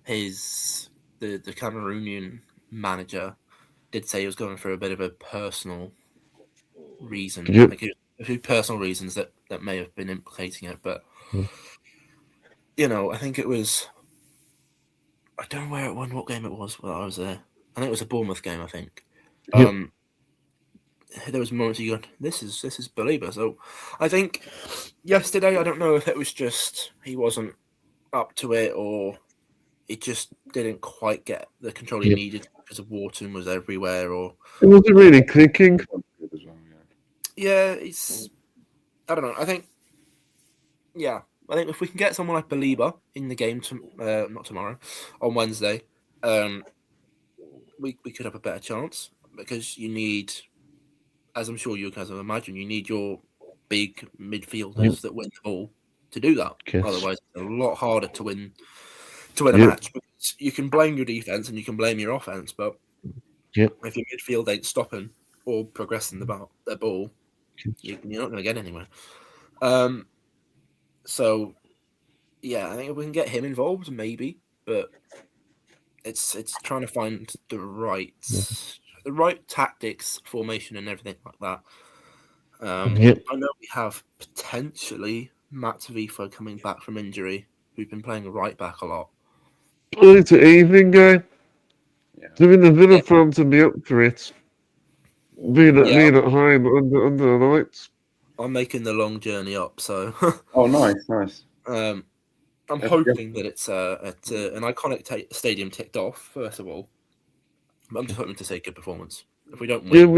the Cameroonian manager did say he was going through a bit of a personal reason, like a few personal reasons that may have been implicating it. But you know, I think it was. I don't know what game it was when I was there. I think it was a Bournemouth game. I think. There was moments you go, this is Belieber. So I think yesterday, I don't know if it was just he wasn't up to it or he just didn't quite get the control he needed because of Wharton was everywhere, or it wasn't really clicking. Yeah, I don't know. I think if we can get someone like Belieber in the game, not tomorrow, on Wednesday, we could have a better chance, because you need, as I'm sure you guys will imagine, you need your big midfielders that win the ball to do that. Yes. Otherwise, it's a lot harder to win a match, because you can blame your defense and you can blame your offense, but if your midfield ain't stopping or progressing their ball, you're not going to get anywhere. So, yeah, I think if we can get him involved, maybe, but it's trying to find the right tactics, formation, and everything like that. I know we have potentially Matt Vifa coming back from injury, who's been playing right back a lot. Oh, it's an evening game. So the Villa fans will be up for it. Being at home under the lights. I'm making the long journey up, so. Oh, nice. I'm hoping that it's at an iconic stadium ticked off, first of all. But I'm just hoping to say good performance. If we don't win, Yeah, I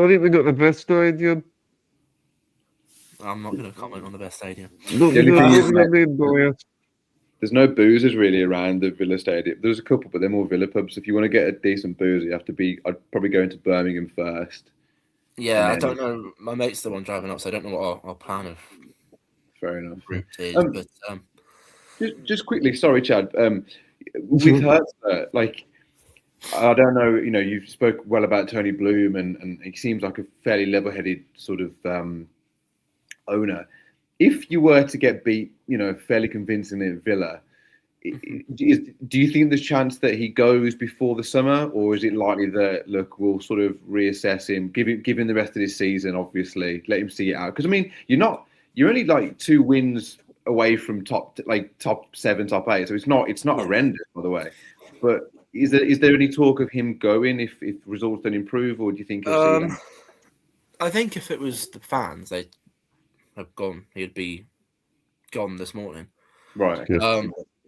think we got the best stadium. I'm not going to comment on the best stadium. There's no boozers really around the Villa Stadium. There's a couple, but they're more Villa pubs. If you want to get a decent boozer, you have to be. I'd probably go into Birmingham first. Yeah, I don't know. My mate's the one driving up, so I don't know what our plan of. Fair enough. Route is, but just quickly, sorry, Chad. With her, like, I don't know. You know, you spoke well about Tony Bloom, and he seems like a fairly level-headed sort of owner. If you were to get beat, you know, fairly convincingly at Villa, do you think there's a chance that he goes before the summer, or is it likely that, look, we'll sort of reassess him, give him the rest of this season, obviously, let him see it out? Because I mean, you're only like 2 wins away from top 7, top 8, so it's not horrendous, by the way. But is there any talk of him going if results don't improve, or do you think he'll see that? I think if it was the fans, they'd have gone. He'd be gone this morning, right?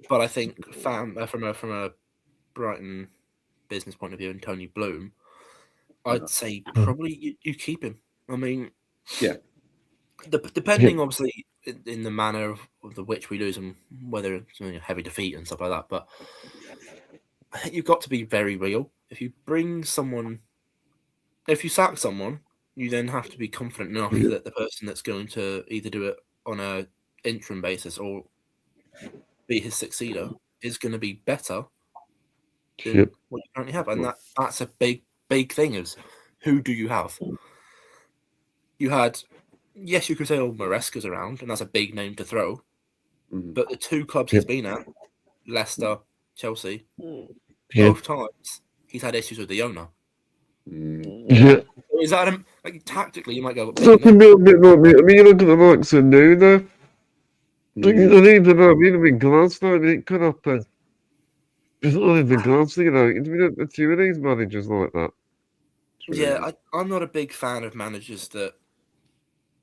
But I think from a Brighton business point of view and Tony Bloom, I'd say probably you keep him. I mean, depending obviously in the manner of which we lose him, whether it's a heavy defeat and stuff like that. But I think you've got to be very real. If you sack someone, you then have to be confident enough that the person that's going to either do it on a interim basis or be his successor is going to be better than what you currently have. And that's a big thing, is who do you have? You had, yes, you could say, Maresca's around, and that's a big name to throw. But the 2 clubs he's been at, Leicester, Chelsea, both times he's had issues with the owner. Is that tactically you might go? I mean, you look at the likes of Nuno. Even in Glasgow, it could happen. It's not even Glasgow, you know. It's been a few of these managers like that. Yeah, I'm not a big fan of managers that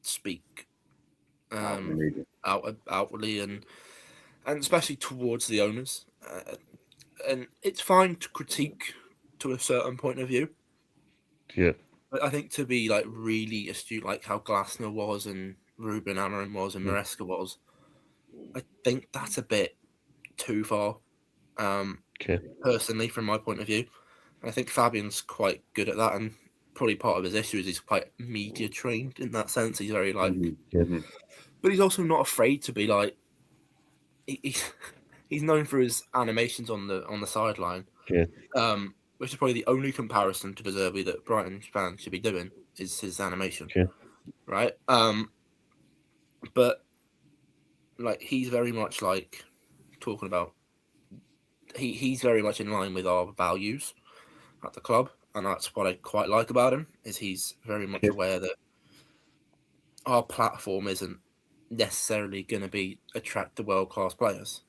speak outwardly and especially towards the owners. And it's fine to critique to a certain point of view, Yeah. But I think to be like really astute, like how Glasner was and Ruben Amorim was and Maresca was, I think that's a bit too far. Okay. Personally, from my point of view, and I think Fabian's quite good at that, and probably part of his issue is he's quite media trained in that sense. He's very like, but he's also not afraid to be like. He's known for his animations on the sideline. Yeah. Which is probably the only comparison to De Zerbi that Brighton fans should be doing is his animation, right? But like he's very much like talking about he's very much in line with our values at the club, and that's what I quite like about him is he's very much aware that our platform isn't necessarily going to be attract the world class players,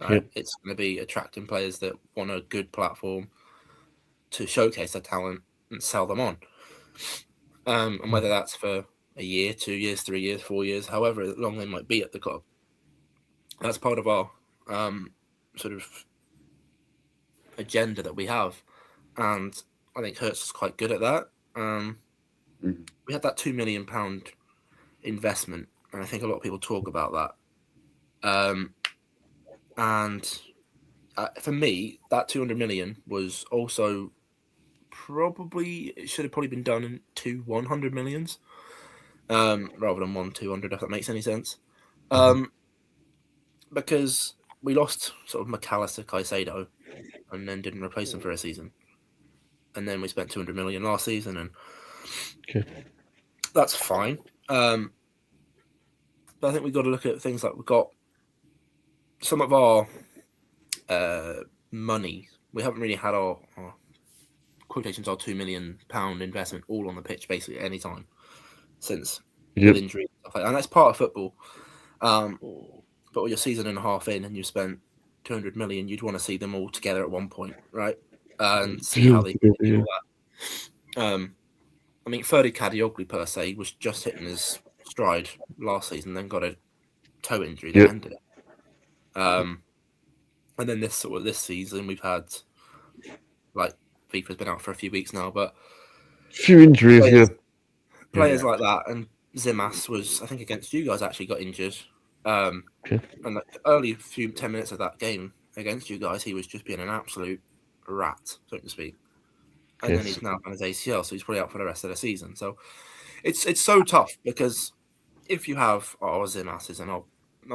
right? It's going to be attracting players that want a good platform to showcase their talent and sell them on. And whether that's for a year, 2 years, 3 years, 4 years, however long they might be at the club. That's part of our sort of agenda that we have. And I think Hertz is quite good at that. We had that £2 million investment, and I think a lot of people talk about that. And for me, that 200 million was also it should have probably been done in 2 100 millions rather than 1 200, if that makes any sense. Because we lost sort of McAllister, Caicedo, and then didn't replace them for a season. And then we spent 200 million last season, and that's fine. But I think we've got to look at things like we've got some of our money. We haven't really had our quotations, our £2 million investment all on the pitch basically at any time since with injury and stuff like that. And that's part of football. But with your season and a half in and you spent 200 million, you'd want to see them all together at one point, right? And see how they do all that. I mean, Ferdi Kadioglu per se was just hitting his stride last season, then got a toe injury that ended it. And then this season we've had like FIFA's been out for a few weeks now, but few injuries, players like that, and Zimas was, I think, against you guys actually got injured. And the early 10 minutes of that game against you guys, he was just being an absolute rat, so to speak. And then he's now on his ACL, so he's probably out for the rest of the season. So it's so tough because if you have Zimas and I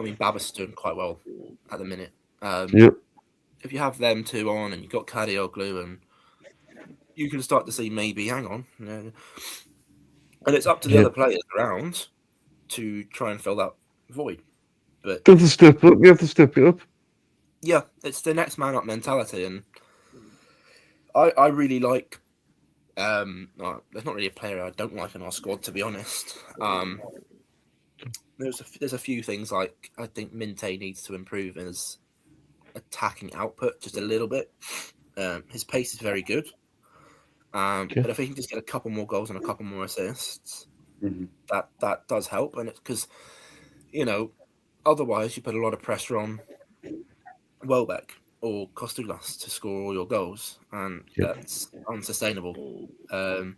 mean Babas doing quite well at the minute. If you have them two on and you've got Kadioglu, and you can start to see maybe, hang on. And it's up to the other players around to try and fill that void. But you have to step up. You have to step it up. Yeah, it's the next man up mentality, and I really like. There's not really a player I don't like in our squad, to be honest. There's a few things like I think Minte needs to improve in his attacking output just a little bit. His pace is very good, but if he can just get a couple more goals and a couple more assists, that does help. And it's because otherwise you put a lot of pressure on Welbeck or Kostulas to score all your goals, and that's unsustainable. The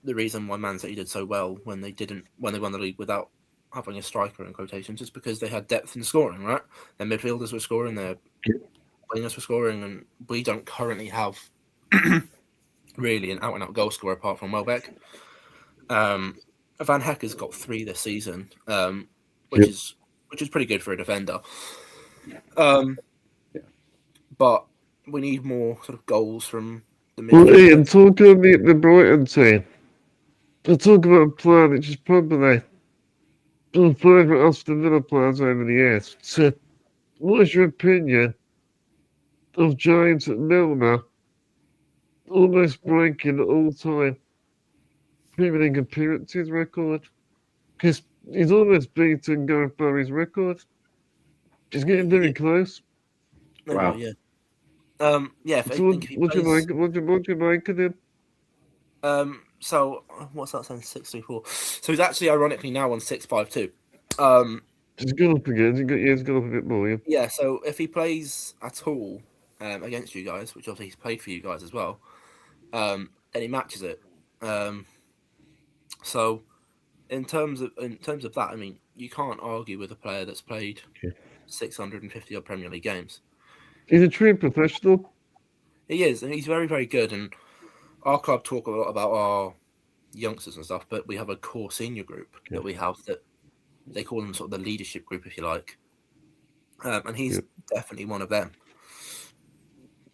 reason why Man City did so well when they won the league without having a striker in quotations is because they had depth in scoring, right? Their midfielders were scoring, their wingers were scoring, and we don't currently have really an out-and-out goal scorer apart from Welbeck. Van Heck has got 3 this season, which is pretty good for a defender. But we need more sort of goals from the midfield. Well, Ian, talking about the Brighton team, I'll talk about a player which is probably one of my favourite Aston Villa players over the years. So, what is your opinion of James Milner almost breaking the all-time Premier League appearances record? Because he's almost beaten Gareth Barry's record. He's getting very close. Wow. Yeah. What do you make of him? So what's that saying? 634. So he's actually ironically now on 652. He's gone up again. He's gone up a bit more. Yeah. So if he plays at all against you guys, which obviously he's played for you guys as well, and he matches it. So in terms of that, I mean, you can't argue with a player that's played 650 odd Premier League games. He's a true professional. He is, and he's very, very good. And our club talk a lot about our youngsters and stuff, but we have a core senior group that we have that they call them sort of the leadership group, if you like. And he's definitely one of them.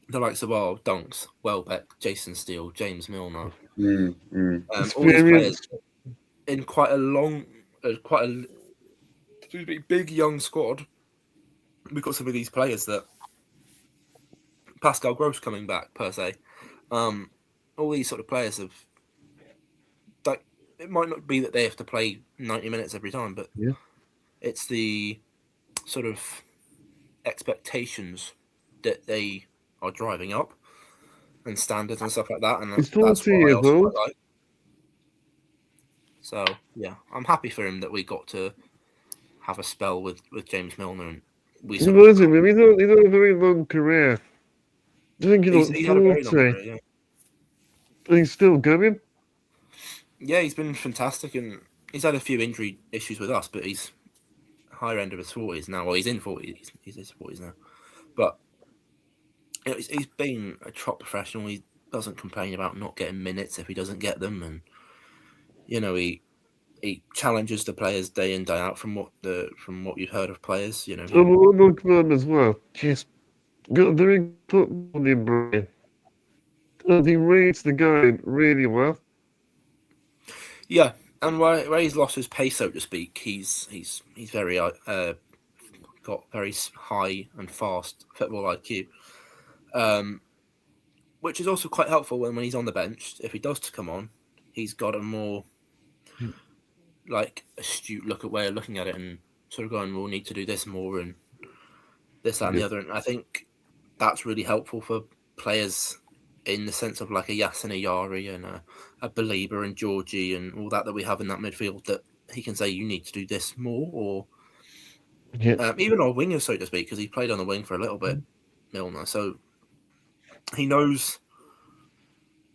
The likes of our Dunks, Welbeck, Jason Steele, James Milner, all these players in quite a big young squad. We've got some of these players that Pascal Gross coming back per se. All these sort of players have. Like, it might not be that they have to play 90 minutes every time, but it's the sort of expectations that they are driving up and standards and stuff like that, and that's what I also quite like. So yeah, I'm happy for him that we got to have a spell with James Milner, and we. He's had a very long career. I think he's had a very long career, yeah. And he's still going. Yeah, he's been fantastic, and he's had a few injury issues with us, but he's higher end of his 40s now. Well, he's in 40s. He's in his 40s now, but he's been a top professional. He doesn't complain about not getting minutes if he doesn't get them, and he challenges the players day in, day out from what you've heard of players. I'm a club as well. Just got a very football in Brighton, and he reads the game really well. Yeah, and where he's lost his pace, so to speak, he's very got very high and fast football IQ, which is also quite helpful when he's on the bench. If he does to come on, he's got a more astute way of looking at it and sort of going, we'll need to do this more and this, that, and the other. And I think that's really helpful for players in the sense of like a Yasin Ayari and a Belieber and Georgie and all that we have in that midfield, that he can say, you need to do this more, or even our wingers, so to speak, because he played on the wing for a little bit, Milner. So he knows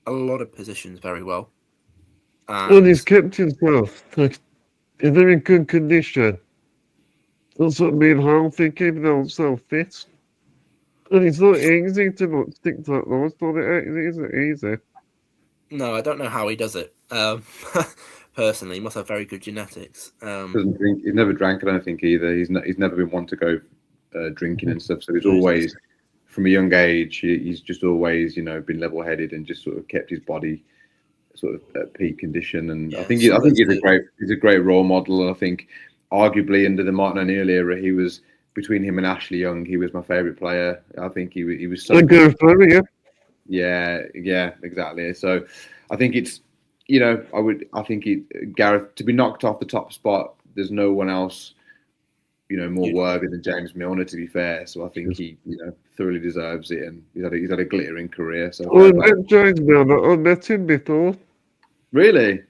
a lot of positions very well. And he's kept himself in very good condition. Also being healthy, keeping himself fit. And it's not easy to stick to that lifestyle. It isn't easy. No, I don't know how he does it. Personally, he must have very good genetics. Doesn't drink. He's never drank, I don't think, either. He's never been one to go drinking and stuff. So he's always, from a young age, he's just always, been level-headed and just sort of kept his body sort of at peak condition. And I think he's a great role model. And I think, arguably, under the Martin O'Neill era, he was, between him and Ashley Young, he was my favourite player. I think he was so good. Yeah, exactly. So I think it's, Gareth, to be knocked off the top spot, there's no one else, more worthy than James Milner, to be fair. So I think he, thoroughly deserves it, and he's had a glittering career. So I met James Milner. I met him before. Really?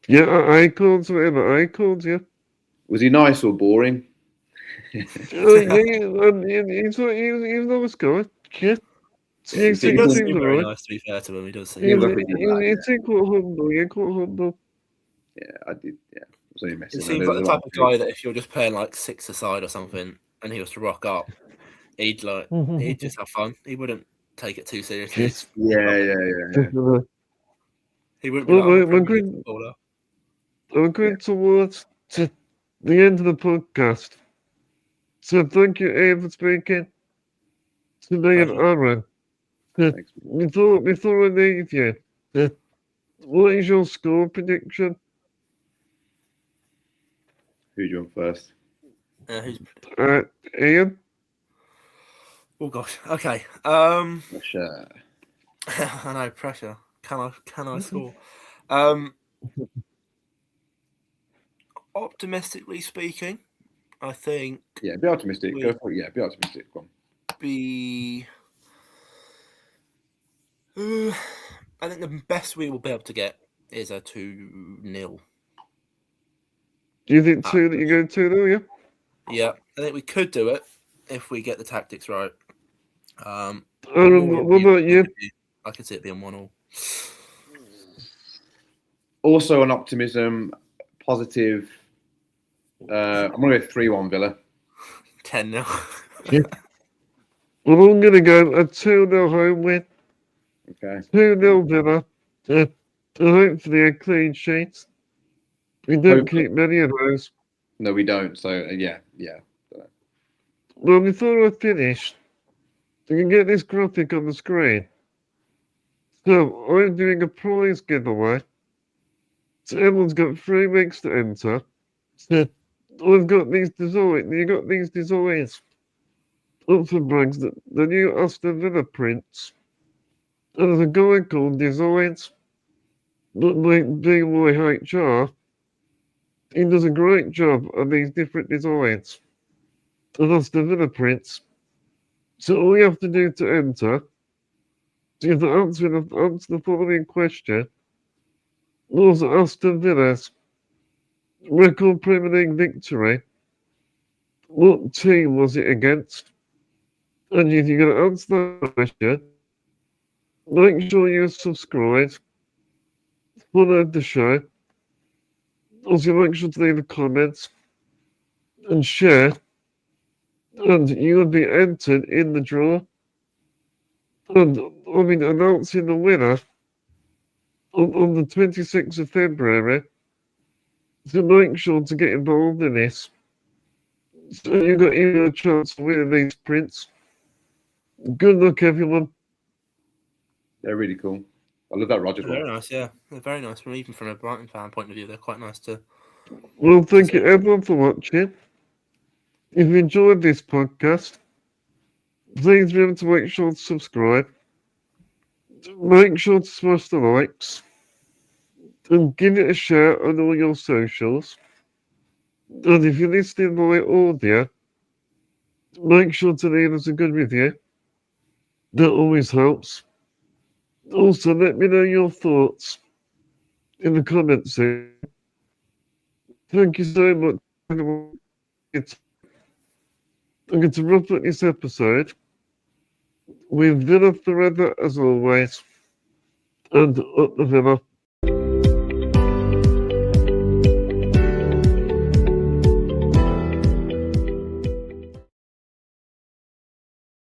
Yeah, Icons, yeah. Was he nice or boring? He's a nice guy. Yeah. He does seem very nice, to be fair to him. He does seem quite humble. Yeah, I did. Yeah, he seems like the type of guy that if you're just playing like 6-a-side or something, and he was to rock up, he'd just have fun. He wouldn't take it too seriously. Yeah. He wouldn't be we're going towards the end of the podcast. So thank you, Ian, for speaking to me and Aaron. Before I leave you, what is your score prediction? Who do you want first? Ian? Oh gosh. Okay. Pressure. I know, pressure. Can I score? Optimistically speaking, I think. Yeah, be optimistic. Go for it. Yeah, be optimistic. Go on. I think the best we will be able to get is a 2-0. Do you think that you're going 2-0, yeah? Yeah, I think we could do it if we get the tactics right. What about you? I could see it being 1-1. Also on optimism, positive. I'm going to go 3-1 Villa. 10-0. Well, I'm going to go a 2-0 home win. Okay. 2-0 Villa. And hopefully a clean sheet. We don't Hopefully. keep many of those. No, we don't. So yeah. Well, before I finish, you can get this graphic on the screen. So I'm doing a prize giveaway. So everyone's got 3 weeks to enter. So I've got these designs. You got these designs. Up for brags, the new Aston Villa prints. And there's a guy called Designs. DYHR. He does a great job on these different designs. And Aston Villa prints. So all you have to do to enter is to answer the following question. Was Aston Villa's record Premier League victory? What team was it against? And if you're going to answer that question, make sure you're subscribed, follow the show, also make sure to leave a comment and share, and you will be entered in the draw. And I'll be announcing the winner on the 26th of February. So make sure to get involved in this. So you've got even a chance of winning these prints. Good luck, everyone. They're really cool. I love that Roger Very one. nice, yeah. They're very nice. Even from a Brighton fan point of view, they're quite nice to. Well, thank you everyone for watching. If you enjoyed this podcast, please remember to make sure to subscribe. Make sure to smash the likes. And give it a share on all your socials. And if you're listening by audio, make sure to leave us a good review. That always helps. Also, let me know your thoughts in the comments section. Thank you so much. I'm going to wrap up this episode with Villa forever as always, and up the Villa.